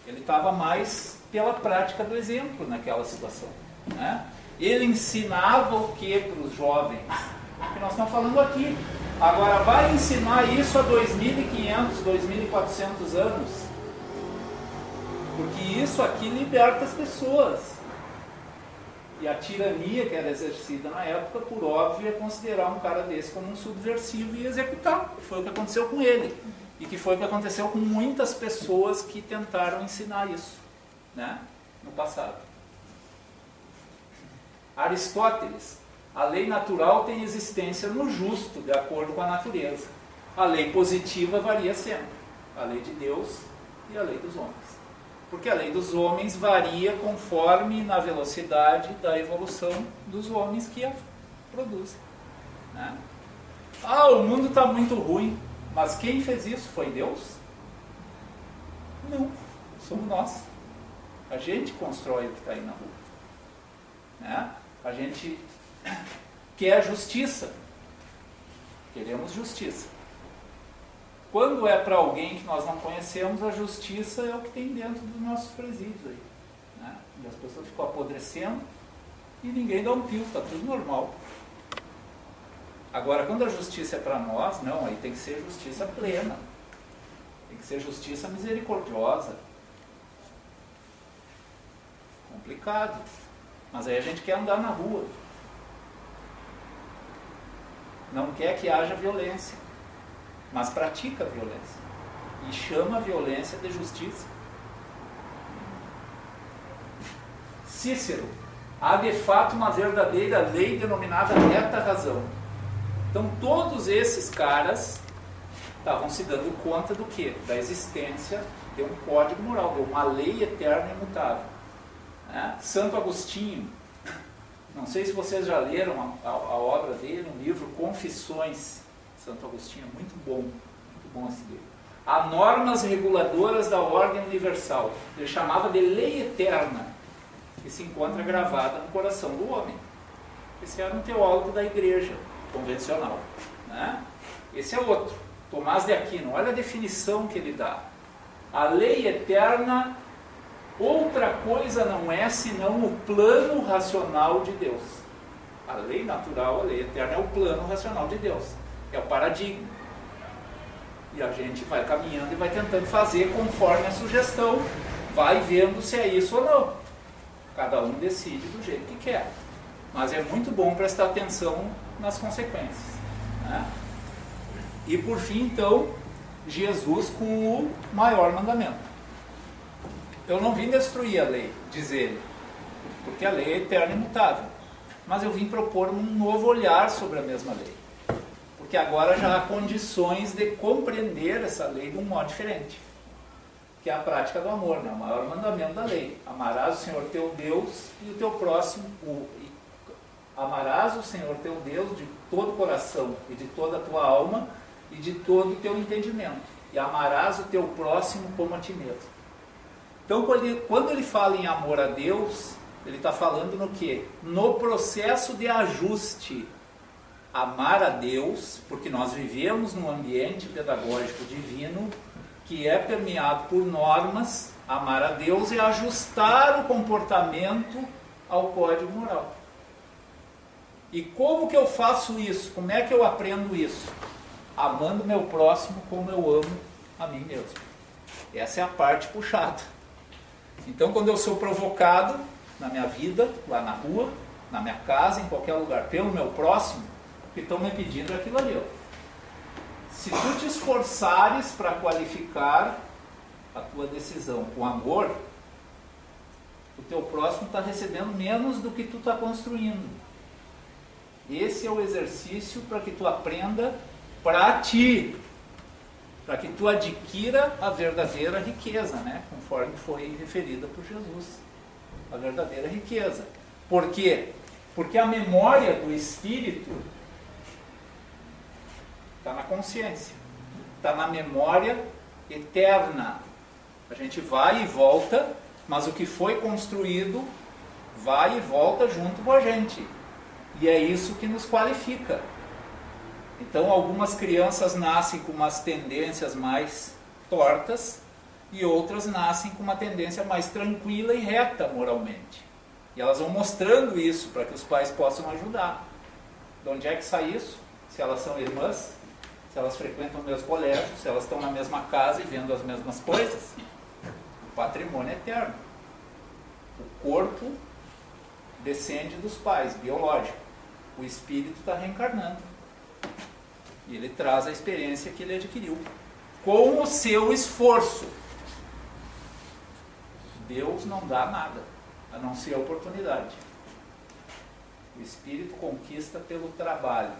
Speaker 2: Ele estava mais pela prática do exemplo naquela situação. Né? Ele ensinava o que para os jovens? O que nós estamos falando aqui. Agora, vai ensinar isso a 2.500, 2.400 anos? Porque isso aqui liberta as pessoas. E a tirania que era exercida na época, por óbvio, é considerar um cara desse como um subversivo e executar. Foi o que aconteceu com ele. E que foi o que aconteceu com muitas pessoas que tentaram ensinar isso, né, no passado. Aristóteles, a lei natural tem existência no justo, de acordo com a natureza. A lei positiva varia sempre. A lei de Deus e a lei dos homens. Porque a lei dos homens varia conforme na velocidade da evolução dos homens que a produzem. Né? Ah, o mundo está muito ruim. Mas quem fez isso? Foi Deus? Não, somos nós. A gente constrói o que está aí na rua. Né? A gente quer justiça. Queremos justiça. Quando é para alguém que nós não conhecemos, a justiça é o que tem dentro dos nossos presídios aí. Né? E as pessoas ficam apodrecendo e ninguém dá um pio, está tudo normal. Agora, quando a justiça é para nós, não, aí tem que ser justiça plena. Tem que ser justiça misericordiosa. Complicado. Mas aí a gente quer andar na rua. Não quer que haja violência, mas pratica a violência. E chama a violência de justiça. Cícero. Há de fato uma verdadeira lei denominada reta razão. Então todos esses caras estavam se dando conta do quê? Da existência de um código moral, de uma lei eterna e imutável. Né? Santo Agostinho, não sei se vocês já leram a obra dele, um livro Confissões. Santo Agostinho, muito bom esse livro. Há normas reguladoras da ordem universal. Ele chamava de lei eterna, que se encontra gravada no coração do homem. Esse era um teólogo da igreja convencional. Né? Esse é outro, Tomás de Aquino. Olha a definição que ele dá. A lei eterna, outra coisa não é senão o plano racional de Deus. A lei natural, a lei eterna é o plano racional de Deus. É o paradigma. E a gente vai caminhando e vai tentando fazer conforme a sugestão, vai vendo se é isso ou não. Cada um decide do jeito que quer. Mas é muito bom prestar atenção nas consequências. Né? E por fim, então, Jesus com o maior mandamento. Eu não vim destruir a lei, diz ele, porque a lei é eterna e imutável. Mas eu vim propor um novo olhar sobre a mesma lei. Porque agora já há condições de compreender essa lei de um modo diferente. Que é a prática do amor, né? O maior mandamento da lei. Amarás o Senhor teu Deus e o teu próximo. Amarás o Senhor teu Deus de todo o coração e de toda a tua alma e de todo o teu entendimento. E amarás o teu próximo como a ti mesmo. Então, quando ele fala em amor a Deus, ele está falando no quê? No processo de ajuste. Amar a Deus, porque nós vivemos num ambiente pedagógico divino que é permeado por normas. Amar a Deus é ajustar o comportamento ao código moral. E como que eu faço isso? Como é que eu aprendo isso? Amando meu próximo como eu amo a mim mesmo. Essa é a parte puxada. Então, quando eu sou provocado na minha vida, lá na rua, na minha casa, em qualquer lugar, pelo meu próximo, que estão me pedindo aquilo ali. Ó. Se tu te esforçares para qualificar a tua decisão com amor, o teu próximo está recebendo menos do que tu está construindo. Esse é o exercício para que tu aprenda para ti, para que tu adquira a verdadeira riqueza, né? Conforme foi referida por Jesus. A verdadeira riqueza. Por quê? Porque a memória do Espírito está na consciência, está na memória eterna. A gente vai e volta, mas o que foi construído vai e volta junto com a gente. E é isso que nos qualifica. Então, algumas crianças nascem com umas tendências mais tortas e outras nascem com uma tendência mais tranquila e reta moralmente. E elas vão mostrando isso para que os pais possam ajudar. De onde é que sai isso? Se elas são irmãs, se elas frequentam o mesmo colégio, se elas estão na mesma casa e vendo as mesmas coisas. O patrimônio é eterno. O corpo descende dos pais, biológico. O espírito está reencarnando. E ele traz a experiência que ele adquiriu. Com o seu esforço. Deus não dá nada, a não ser a oportunidade. O espírito conquista pelo trabalho.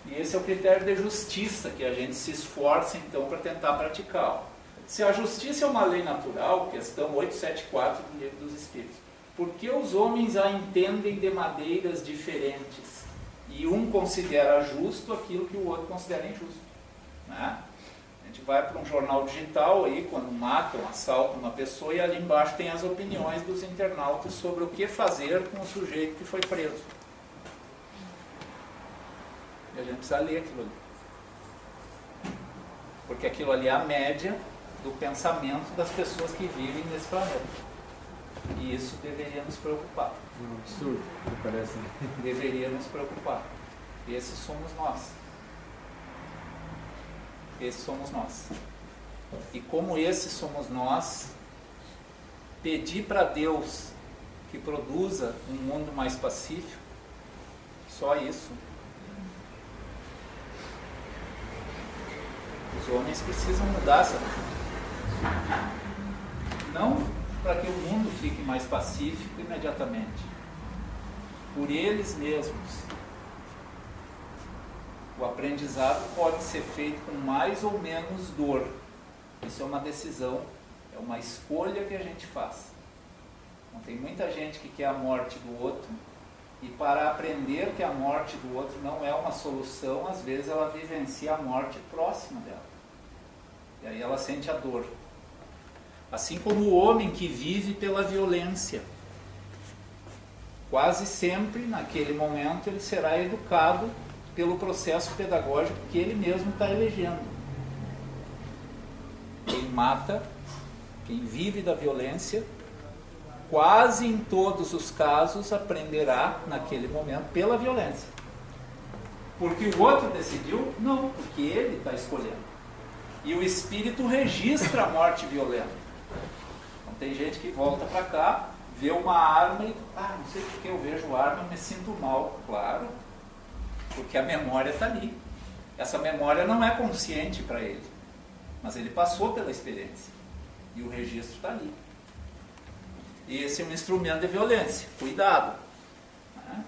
Speaker 2: E esse é o critério de justiça que a gente se esforça então para tentar praticar. Se a justiça é uma lei natural, questão 874 do Livro dos Espíritos, Por que os homens a entendem de maneiras diferentes? E um considera justo aquilo que o outro considera injusto. Né? A gente vai para um jornal digital aí, quando matam, assaltam uma pessoa, e ali embaixo tem as opiniões dos internautas sobre o que fazer com o sujeito que foi preso. E a gente precisa ler aquilo ali. Porque aquilo ali é a média do pensamento das pessoas que vivem nesse planeta. E isso deveria nos preocupar.
Speaker 3: É um absurdo, me parece.
Speaker 2: Deveria nos preocupar. Esses somos nós. Esses somos nós. E como esses somos nós, pedir para Deus que produza um mundo mais pacífico, só isso. Os homens precisam mudar essa coisa. Não para que o mundo fique mais pacífico imediatamente. Por eles mesmos. O aprendizado pode ser feito com mais ou menos dor. Isso é uma decisão, é uma escolha que a gente faz. Então, tem muita gente que quer a morte do outro, e para aprender que a morte do outro não é uma solução, às vezes ela vivencia a morte próxima dela. E aí ela sente a dor. Assim como o homem que vive pela violência. Quase sempre, naquele momento, ele será educado pelo processo pedagógico que ele mesmo está elegendo. Quem mata, quem vive da violência, quase em todos os casos aprenderá naquele momento pela violência. Porque o outro decidiu? Não, porque ele está escolhendo. E o espírito registra a morte violenta. Então tem gente que volta para cá, vê uma arma e não sei porque eu vejo arma, me sinto mal. Claro, porque a memória está ali. Essa memória não é consciente para ele, mas ele passou pela experiência e o registro está ali. E esse é um instrumento de violência. Cuidado. Né?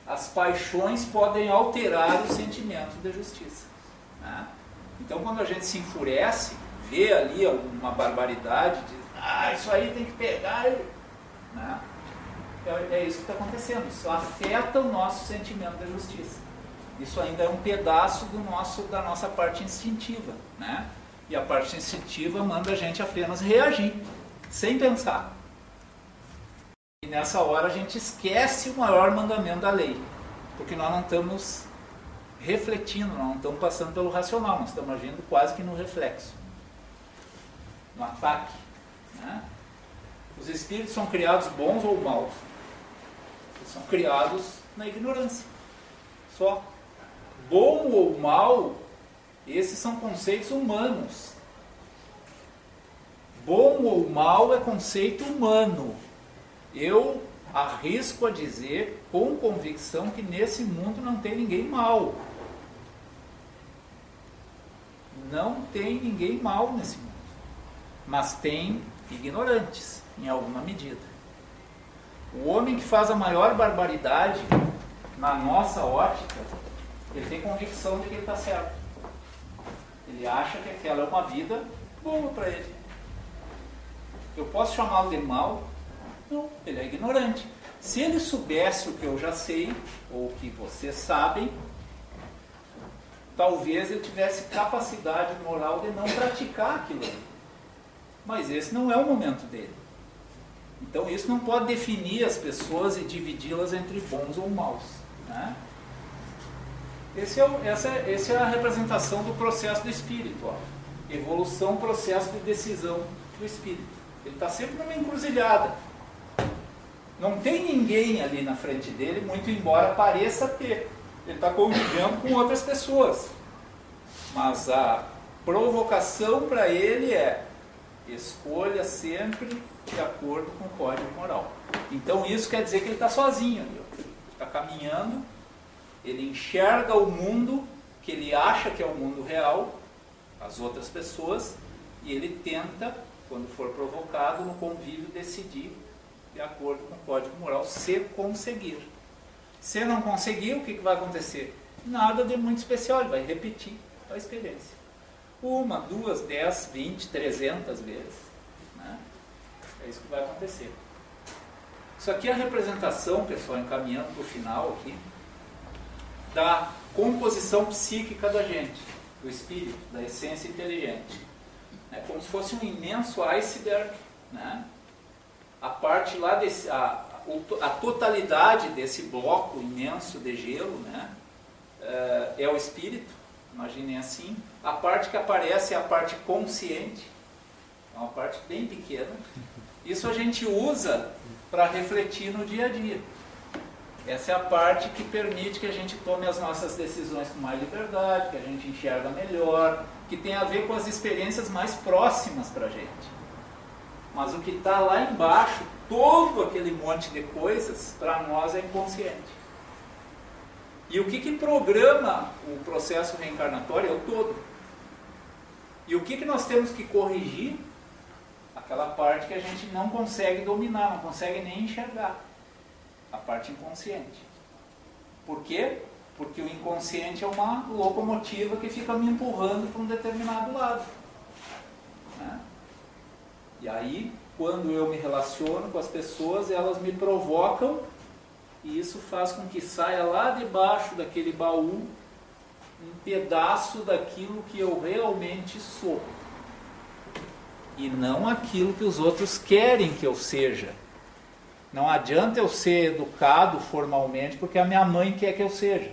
Speaker 2: As paixões podem alterar o sentimento de justiça. Né? Então, quando a gente se enfurece, vê ali uma barbaridade, diz, isso aí tem que pegar. Né? É isso que está acontecendo. Isso afeta o nosso sentimento de justiça. Isso ainda é um pedaço da nossa parte instintiva. Né? E a parte instintiva manda a gente apenas reagir, sem pensar. E nessa hora a gente esquece o maior mandamento da lei, porque nós não estamos refletindo, nós não estamos passando pelo racional, nós estamos agindo quase que no reflexo, no ataque. Né? Os espíritos são criados bons ou maus? Eles são criados na ignorância. Só. Bom ou mal, esses são conceitos humanos. Bom ou mal é conceito humano. Eu arrisco a dizer com convicção que nesse mundo não tem ninguém mal. Não tem ninguém mal nesse mundo. Mas tem ignorantes, em alguma medida. O homem que faz a maior barbaridade, na nossa ótica, ele tem convicção de que ele está certo. Ele acha que aquela é uma vida boa para ele. Eu posso chamá-lo de mal? Não, ele é ignorante. Se ele soubesse o que eu já sei, ou o que vocês sabem, talvez ele tivesse capacidade moral de não praticar aquilo ali. Mas esse não é o momento dele. Então isso não pode definir as pessoas e dividi-las entre bons ou maus. Né? Essa é a representação do processo do espírito. Ó. Evolução, processo de decisão do espírito. Ele está sempre numa encruzilhada. Não tem ninguém ali na frente dele, muito embora pareça ter. Ele está convivendo com outras pessoas. Mas a provocação para ele é: escolha sempre de acordo com o código moral. Então isso quer dizer que ele está sozinho ali. Está caminhando, ele enxerga o mundo que ele acha que é o mundo real, as outras pessoas, e ele tenta, quando for provocado no convívio, decidir de acordo com o código moral, se conseguir. Se não conseguir, o que vai acontecer? Nada de muito especial, ele vai repetir a experiência. 1, 2, 10, 20, 300 vezes. Né? É isso que vai acontecer. Isso aqui é a representação, pessoal, encaminhando para o final aqui, da composição psíquica da gente, do espírito, da essência inteligente. É como se fosse um imenso iceberg, né? A parte lá desse, a totalidade desse bloco imenso de gelo, né? É o espírito, imaginem assim. A parte que aparece é a parte consciente, é uma parte bem pequena. Isso a gente usa para refletir no dia a dia. Essa é a parte que permite que a gente tome as nossas decisões com mais liberdade, que a gente enxerga melhor, que tem a ver com as experiências mais próximas para a gente. Mas o que está lá embaixo, todo aquele monte de coisas, para nós é inconsciente. E o que programa o processo reencarnatório é o todo. E o que nós temos que corrigir? Aquela parte que a gente não consegue dominar, não consegue nem enxergar. A parte inconsciente. Por quê? Porque o inconsciente é uma locomotiva que fica me empurrando para um determinado lado. Né? E aí, quando eu me relaciono com as pessoas, elas me provocam, e isso faz com que saia lá debaixo daquele baú um pedaço daquilo que eu realmente sou. E não aquilo que os outros querem que eu seja. Não adianta eu ser educado formalmente porque a minha mãe quer que eu seja.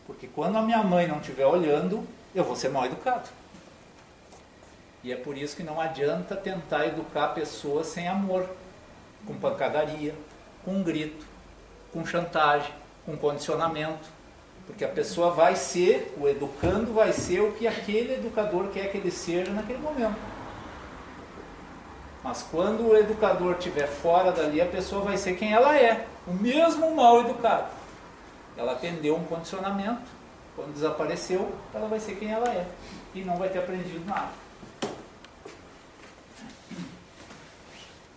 Speaker 2: Porque quando a minha mãe não estiver olhando, eu vou ser mal educado. E é por isso que não adianta tentar educar pessoas sem amor, com pancadaria, com grito, com chantagem, com condicionamento. Porque a pessoa vai ser, o educando vai ser o que aquele educador quer que ele seja naquele momento. Mas quando o educador estiver fora dali, a pessoa vai ser quem ela é, o mesmo mal educado. Ela atendeu um condicionamento, quando desapareceu, ela vai ser quem ela é, e não vai ter aprendido nada.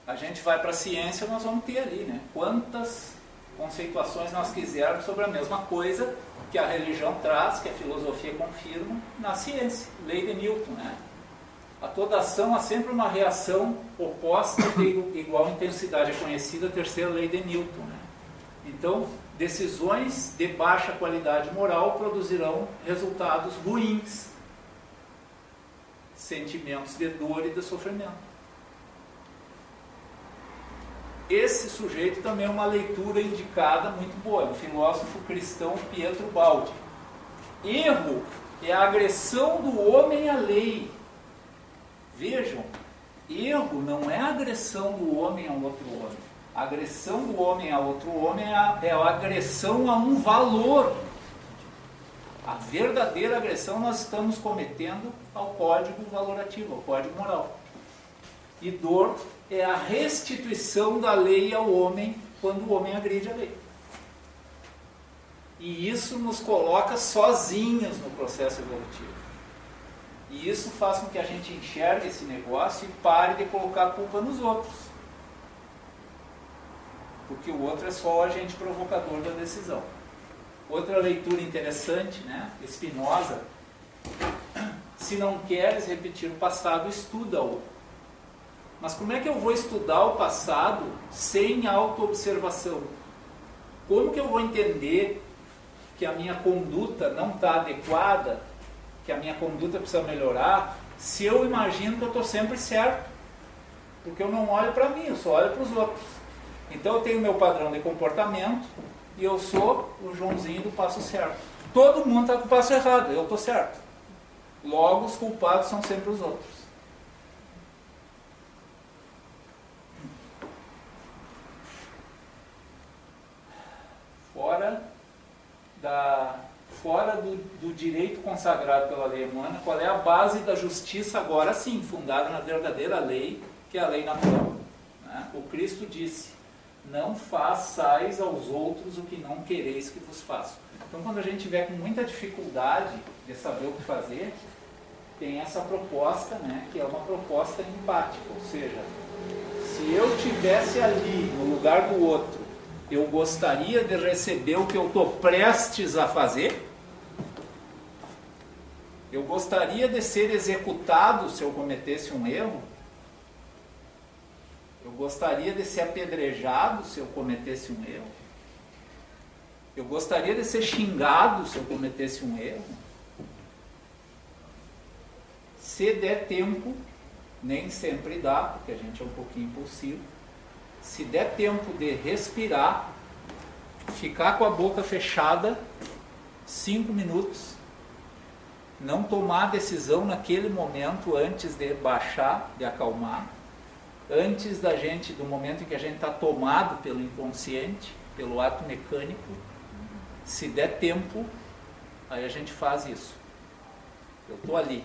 Speaker 2: A gente vai para a ciência, nós vamos ter ali, né? Quantas conceituações nós quisermos sobre a mesma coisa que a religião traz, que a filosofia confirma, na ciência, lei de Newton, né? A toda ação há sempre uma reação oposta de igual intensidade. É conhecida a terceira lei de Newton. Né? Então, decisões de baixa qualidade moral produzirão resultados ruins. Sentimentos de dor e de sofrimento. Esse sujeito também é uma leitura indicada muito boa, do filósofo cristão Pietro Baldi. Erro é a agressão do homem à lei. Vejam, erro não é a agressão do homem a outro homem. A agressão do homem a outro homem é a agressão a um valor. A verdadeira agressão nós estamos cometendo ao código valorativo, ao código moral. E dor é a restituição da lei ao homem quando o homem agride a lei. E isso nos coloca sozinhos no processo evolutivo. E isso faz com que a gente enxergue esse negócio e pare de colocar a culpa nos outros. Porque o outro é só o agente provocador da decisão. Outra leitura interessante, né? Spinoza. Se não queres repetir o passado, estuda-o. Mas como é que eu vou estudar o passado sem autoobservação? Como que eu vou entender que a minha conduta não está adequada, que a minha conduta precisa melhorar, se eu imagino que eu estou sempre certo? Porque eu não olho para mim, eu só olho para os outros. Então eu tenho meu padrão de comportamento e eu sou o Joãozinho do passo certo. Todo mundo está com o passo errado, eu estou certo. Logo, os culpados são sempre os outros. Fora do direito consagrado pela lei humana, qual é a base da justiça agora sim, fundada na verdadeira lei, que é a lei natural. Né? O Cristo disse, não façais aos outros o que não quereis que vos façam. Então quando a gente tiver com muita dificuldade de saber o que fazer, tem essa proposta, né, que é uma proposta empática, ou seja, se eu estivesse ali no lugar do outro, eu gostaria de receber o que eu estou prestes a fazer? Eu gostaria de ser executado se eu cometesse um erro? Eu gostaria de ser apedrejado se eu cometesse um erro? Eu gostaria de ser xingado se eu cometesse um erro? Se der tempo, nem sempre dá, porque a gente é um pouquinho impulsivo. Se der tempo de respirar, ficar com a boca fechada 5 minutos, não tomar decisão naquele momento antes de baixar, de acalmar, antes do momento em que a gente está tomado pelo inconsciente, pelo ato mecânico, se der tempo, aí a gente faz isso. Eu estou ali,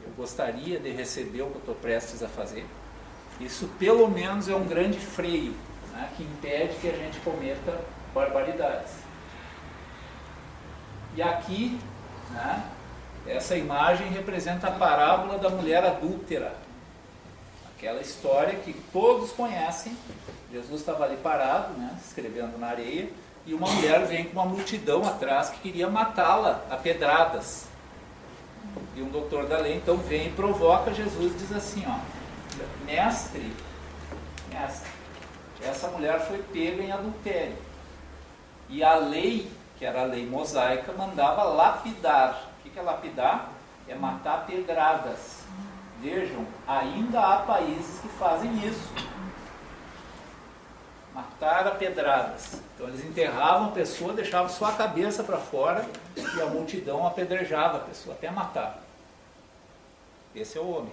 Speaker 2: eu gostaria de receber o que eu estou prestes a fazer. Isso pelo menos é um grande freio, né, que impede que a gente cometa barbaridades. E aqui, né, essa imagem representa a parábola da mulher adúltera. Aquela história que todos conhecem. Jesus estava ali parado, né, escrevendo na areia, e uma mulher vem com uma multidão atrás que queria matá-la a pedradas. E um doutor da lei então vem e provoca Jesus, diz assim, ó, mestre, essa mulher foi pega em adultério. E a lei, que era a lei mosaica, mandava lapidar. O que é lapidar? É matar pedradas. Vejam, ainda há países que fazem isso. Matar a pedradas. Então eles enterravam a pessoa, deixavam só a cabeça para fora e a multidão apedrejava a pessoa até matar. Esse é o homem.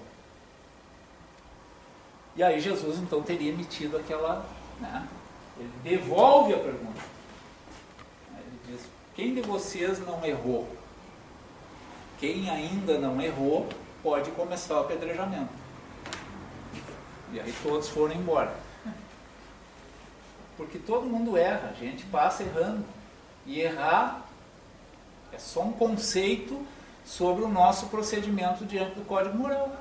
Speaker 2: E aí Jesus então teria emitido aquela, né, ele devolve a pergunta. Ele diz, quem de vocês não errou? Quem ainda não errou pode começar o apedrejamento. E aí todos foram embora. Porque todo mundo erra, a gente passa errando. E errar é só um conceito sobre o nosso procedimento diante do Código Moral.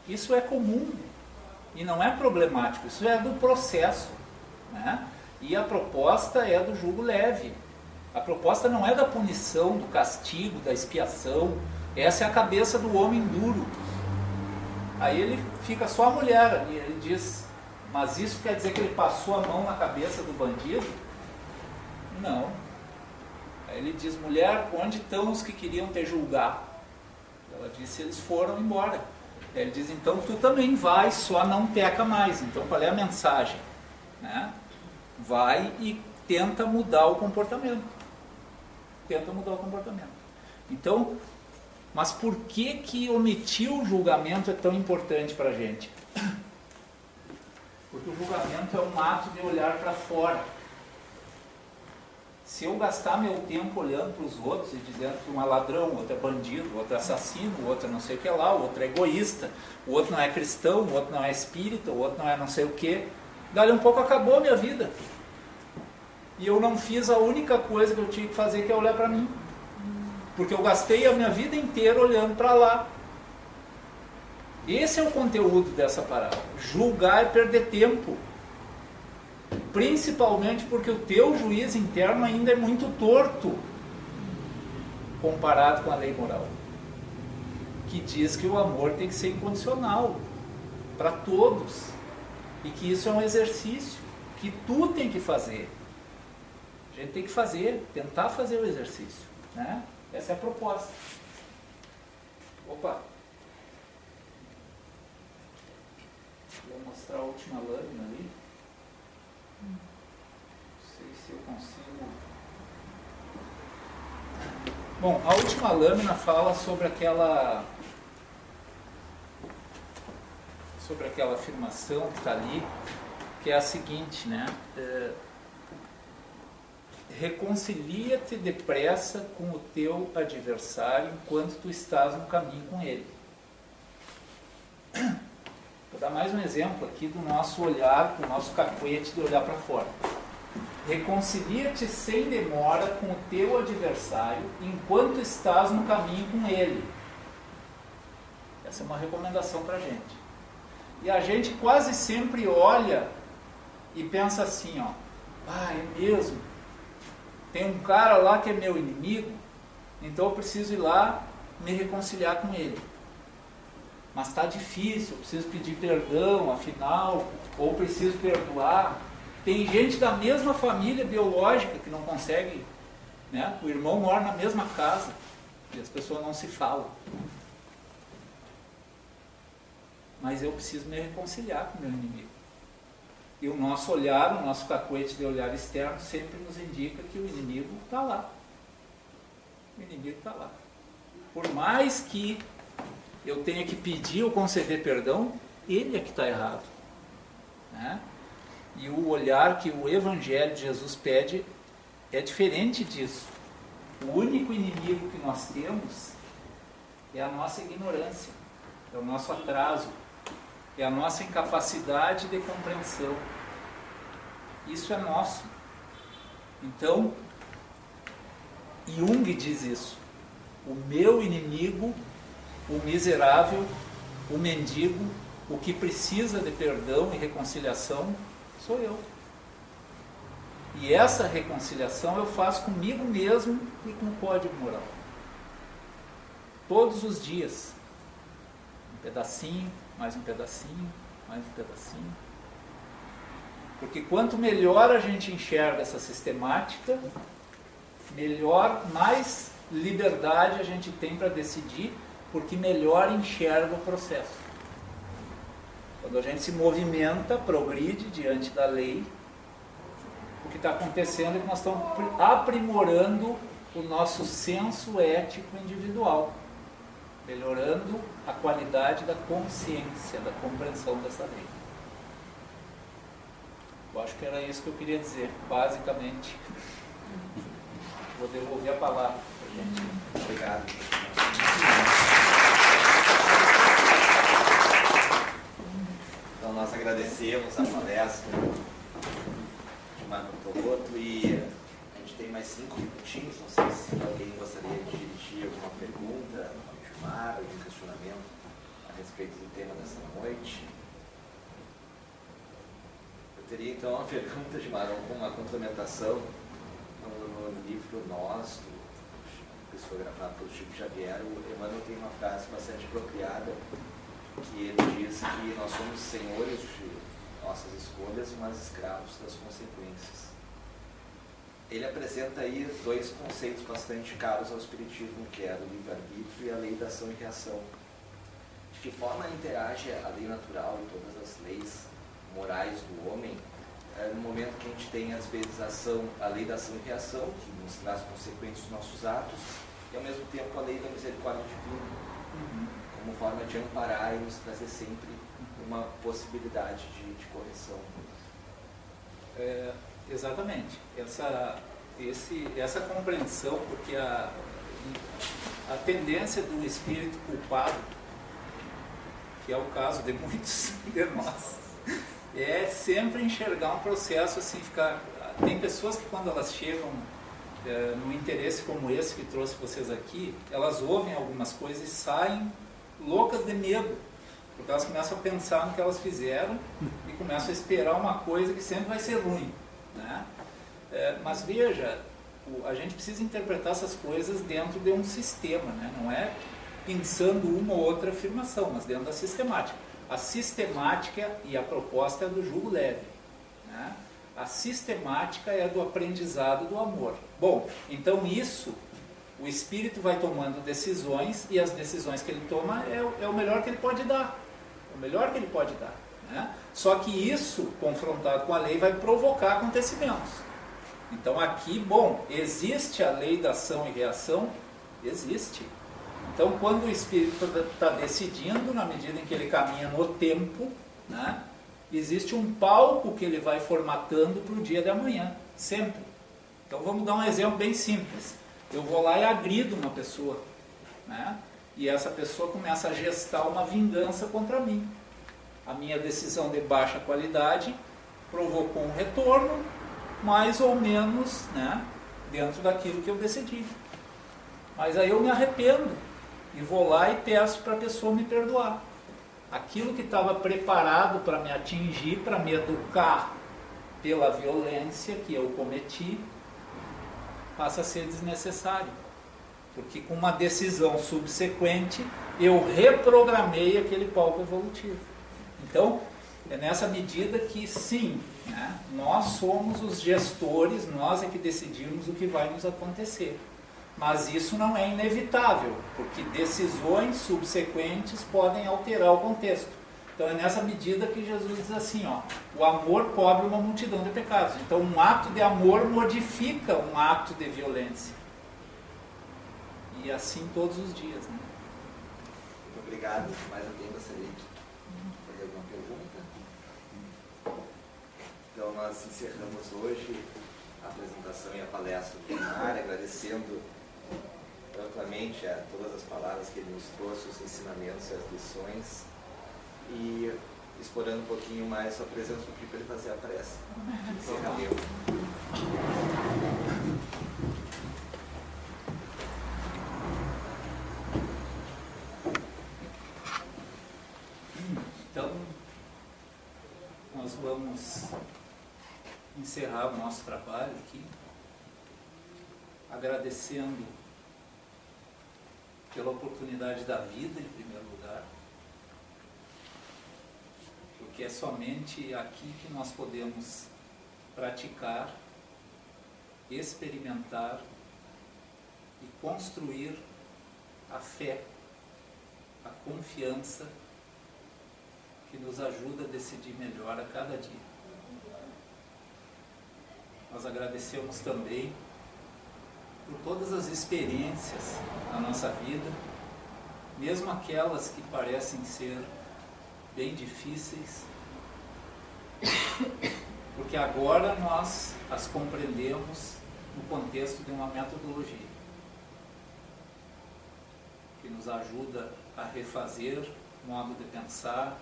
Speaker 2: Isso é comum e não é problemático, isso é do processo, né? E a proposta é do jugo leve. A proposta não é da punição, do castigo, da expiação. Essa é a cabeça do homem duro. Aí ele fica só a mulher ali, ele diz, mas isso quer dizer que ele passou a mão na cabeça do bandido? Não. Aí ele diz, mulher, onde estão os que queriam te julgar? Ela disse, eles foram embora. Aí ele diz, então tu também vai, só não peca mais. Então qual é a mensagem? Né? Vai e tenta mudar o comportamento. Tenta mudar o comportamento. Então, mas por que omitir o julgamento é tão importante para a gente? Porque o julgamento é um ato de olhar para fora. Se eu gastar meu tempo olhando para os outros e dizendo que um é ladrão, o outro é bandido, o outro é assassino, o outro é não sei o que lá, o outro é egoísta, o outro não é cristão, o outro não é espírita, o outro não é não sei o que, dali um pouco acabou a minha vida. E eu não fiz a única coisa que eu tinha que fazer, que é olhar para mim. Porque eu gastei a minha vida inteira olhando para lá. Esse é o conteúdo dessa parábola. Julgar é perder tempo. Principalmente porque o teu juiz interno ainda é muito torto comparado com a lei moral, que diz que o amor tem que ser incondicional para todos e que isso é um exercício que tu tem que fazer. A gente tem que fazer, tentar fazer o exercício, né? Essa é a proposta. Opa! Vou mostrar a última lâmina ali. Não sei se eu consigo. Bom, a última lâmina fala sobre aquela afirmação que está ali, que é a seguinte, né? Reconcilia-te depressa com o teu adversário enquanto tu estás no caminho com ele. Vou dar mais um exemplo aqui do nosso olhar, do nosso cacuete de olhar para fora. Reconcilia-te sem demora com o teu adversário enquanto estás no caminho com ele. Essa é uma recomendação para a gente. E a gente quase sempre olha e pensa assim, ó, é mesmo? Tem um cara lá que é meu inimigo, então eu preciso ir lá me reconciliar com ele. mas está difícil, eu preciso pedir perdão, afinal, ou preciso perdoar. Tem gente da mesma família biológica que não consegue, né? O irmão mora na mesma casa e as pessoas não se falam. Mas eu preciso me reconciliar com o meu inimigo. E o nosso olhar, o nosso cacuete de olhar externo sempre nos indica que o inimigo está lá. O inimigo está lá. Por mais que eu tenha que pedir ou conceder perdão, ele é que está errado, né? E o olhar que o Evangelho de Jesus pede é diferente disso. O único inimigo que nós temos é a nossa ignorância, é o nosso atraso, é a nossa incapacidade de compreensão. Isso é nosso. Então, Jung diz isso. O meu inimigo, o miserável, o mendigo, o que precisa de perdão e reconciliação, sou eu. E essa reconciliação eu faço comigo mesmo e com o código moral. Todos os dias. Um pedacinho, mais um pedacinho, mais um pedacinho. Porque quanto melhor a gente enxerga essa sistemática, melhor, mais liberdade a gente tem para decidir, porque melhor enxerga o processo. Quando a gente se movimenta, progride diante da lei, o que está acontecendo é que nós estamos aprimorando o nosso senso ético individual, melhorando a qualidade da consciência, da compreensão dessa lei. Eu acho que era isso que eu queria dizer, basicamente. Vou devolver a palavra para a gente.
Speaker 1: Obrigado. Então nós agradecemos a palestra de Marco Poloto e a gente tem mais 5 minutinhos. Não sei se alguém gostaria de dirigir alguma pergunta ao Gilmar, algum questionamento a respeito do tema dessa noite. Eu teria então uma pergunta, Gilmar, com uma complementação no livro Nós, psicografado pelo Chico Xavier. O Emmanuel tem uma frase bastante apropriada, que ele diz que nós somos senhores de nossas escolhas, mas escravos das consequências. Ele apresenta aí 2 conceitos bastante caros ao Espiritismo, que é o livre-arbítrio e a lei da ação e reação. De que forma interage a lei natural e todas as leis morais do homem no momento que a gente tem, às vezes, a lei da ação e reação, que nos traz consequências dos nossos atos, e ao mesmo tempo a lei da misericórdia divina, como forma de amparar e nos trazer sempre uma possibilidade de correção.
Speaker 2: Exatamente. Essa compreensão, porque a tendência do espírito culpado, que é o caso de muitos de nós, é sempre enxergar um processo assim, tem pessoas que quando elas chegam num interesse como esse que trouxe vocês aqui, elas ouvem algumas coisas e saem loucas de medo, porque elas começam a pensar no que elas fizeram e começam a esperar uma coisa que sempre vai ser ruim, né? Mas veja, a gente precisa interpretar essas coisas dentro de um sistema, né? Não é pensando uma ou outra afirmação, mas dentro da sistemática. A sistemática e a proposta é do jugo leve, né? A sistemática é do aprendizado do amor. Bom, então isso, o espírito vai tomando decisões e as decisões que ele toma é o melhor que ele pode dar. O melhor que ele pode dar, né? Só que isso, confrontado com a lei, vai provocar acontecimentos. Então aqui, bom, existe a lei da ação e reação? Existe. Então, quando o espírito está decidindo, na medida em que ele caminha no tempo, né, existe um palco que ele vai formatando para o dia de amanhã, sempre. Então, vamos dar um exemplo bem simples. Eu vou lá e agrido uma pessoa, né, e essa pessoa começa a gestar uma vingança contra mim. A minha decisão de baixa qualidade provocou um retorno, mais ou menos, né, dentro daquilo que eu decidi. Mas aí eu me arrependo. E vou lá e peço para a pessoa me perdoar. Aquilo que estava preparado para me atingir, para me educar pela violência que eu cometi, passa a ser desnecessário. Porque com uma decisão subsequente, eu reprogramei aquele palco evolutivo. Então, é nessa medida que sim, né, nós somos os gestores, nós é que decidimos o que vai nos acontecer. Mas isso não é inevitável, porque decisões subsequentes podem alterar o contexto. Então é nessa medida que Jesus diz assim, ó, o amor cobre uma multidão de pecados. Então um ato de amor modifica um ato de violência. E assim todos os dias, né?
Speaker 1: Muito obrigado. Mais alguém gostaria de fazer alguma pergunta? Então nós encerramos hoje a apresentação e a palestra do Mário, agradecendo amplamente a todas as palavras que ele nos trouxe, os ensinamentos e as lições, e explorando um pouquinho mais sua presença aqui para ele fazer a prece. Encerramento.
Speaker 2: Então, nós vamos encerrar o nosso trabalho aqui, agradecendo pela oportunidade da vida, em primeiro lugar, porque é somente aqui que nós podemos praticar, experimentar e construir a fé, a confiança que nos ajuda a decidir melhor a cada dia. Nós agradecemos também por todas as experiências na nossa vida, mesmo aquelas que parecem ser bem difíceis, porque agora nós as compreendemos no contexto de uma metodologia que nos ajuda a refazer modo de pensar,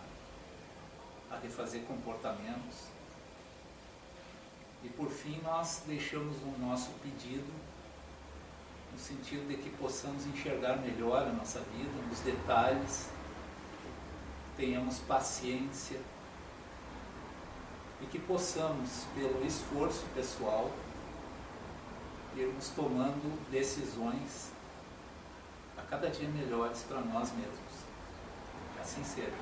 Speaker 2: a refazer comportamentos. E por fim nós deixamos o nosso pedido no sentido de que possamos enxergar melhor a nossa vida, nos detalhes, tenhamos paciência e que possamos, pelo esforço pessoal, irmos tomando decisões a cada dia melhores para nós mesmos. Que assim seja.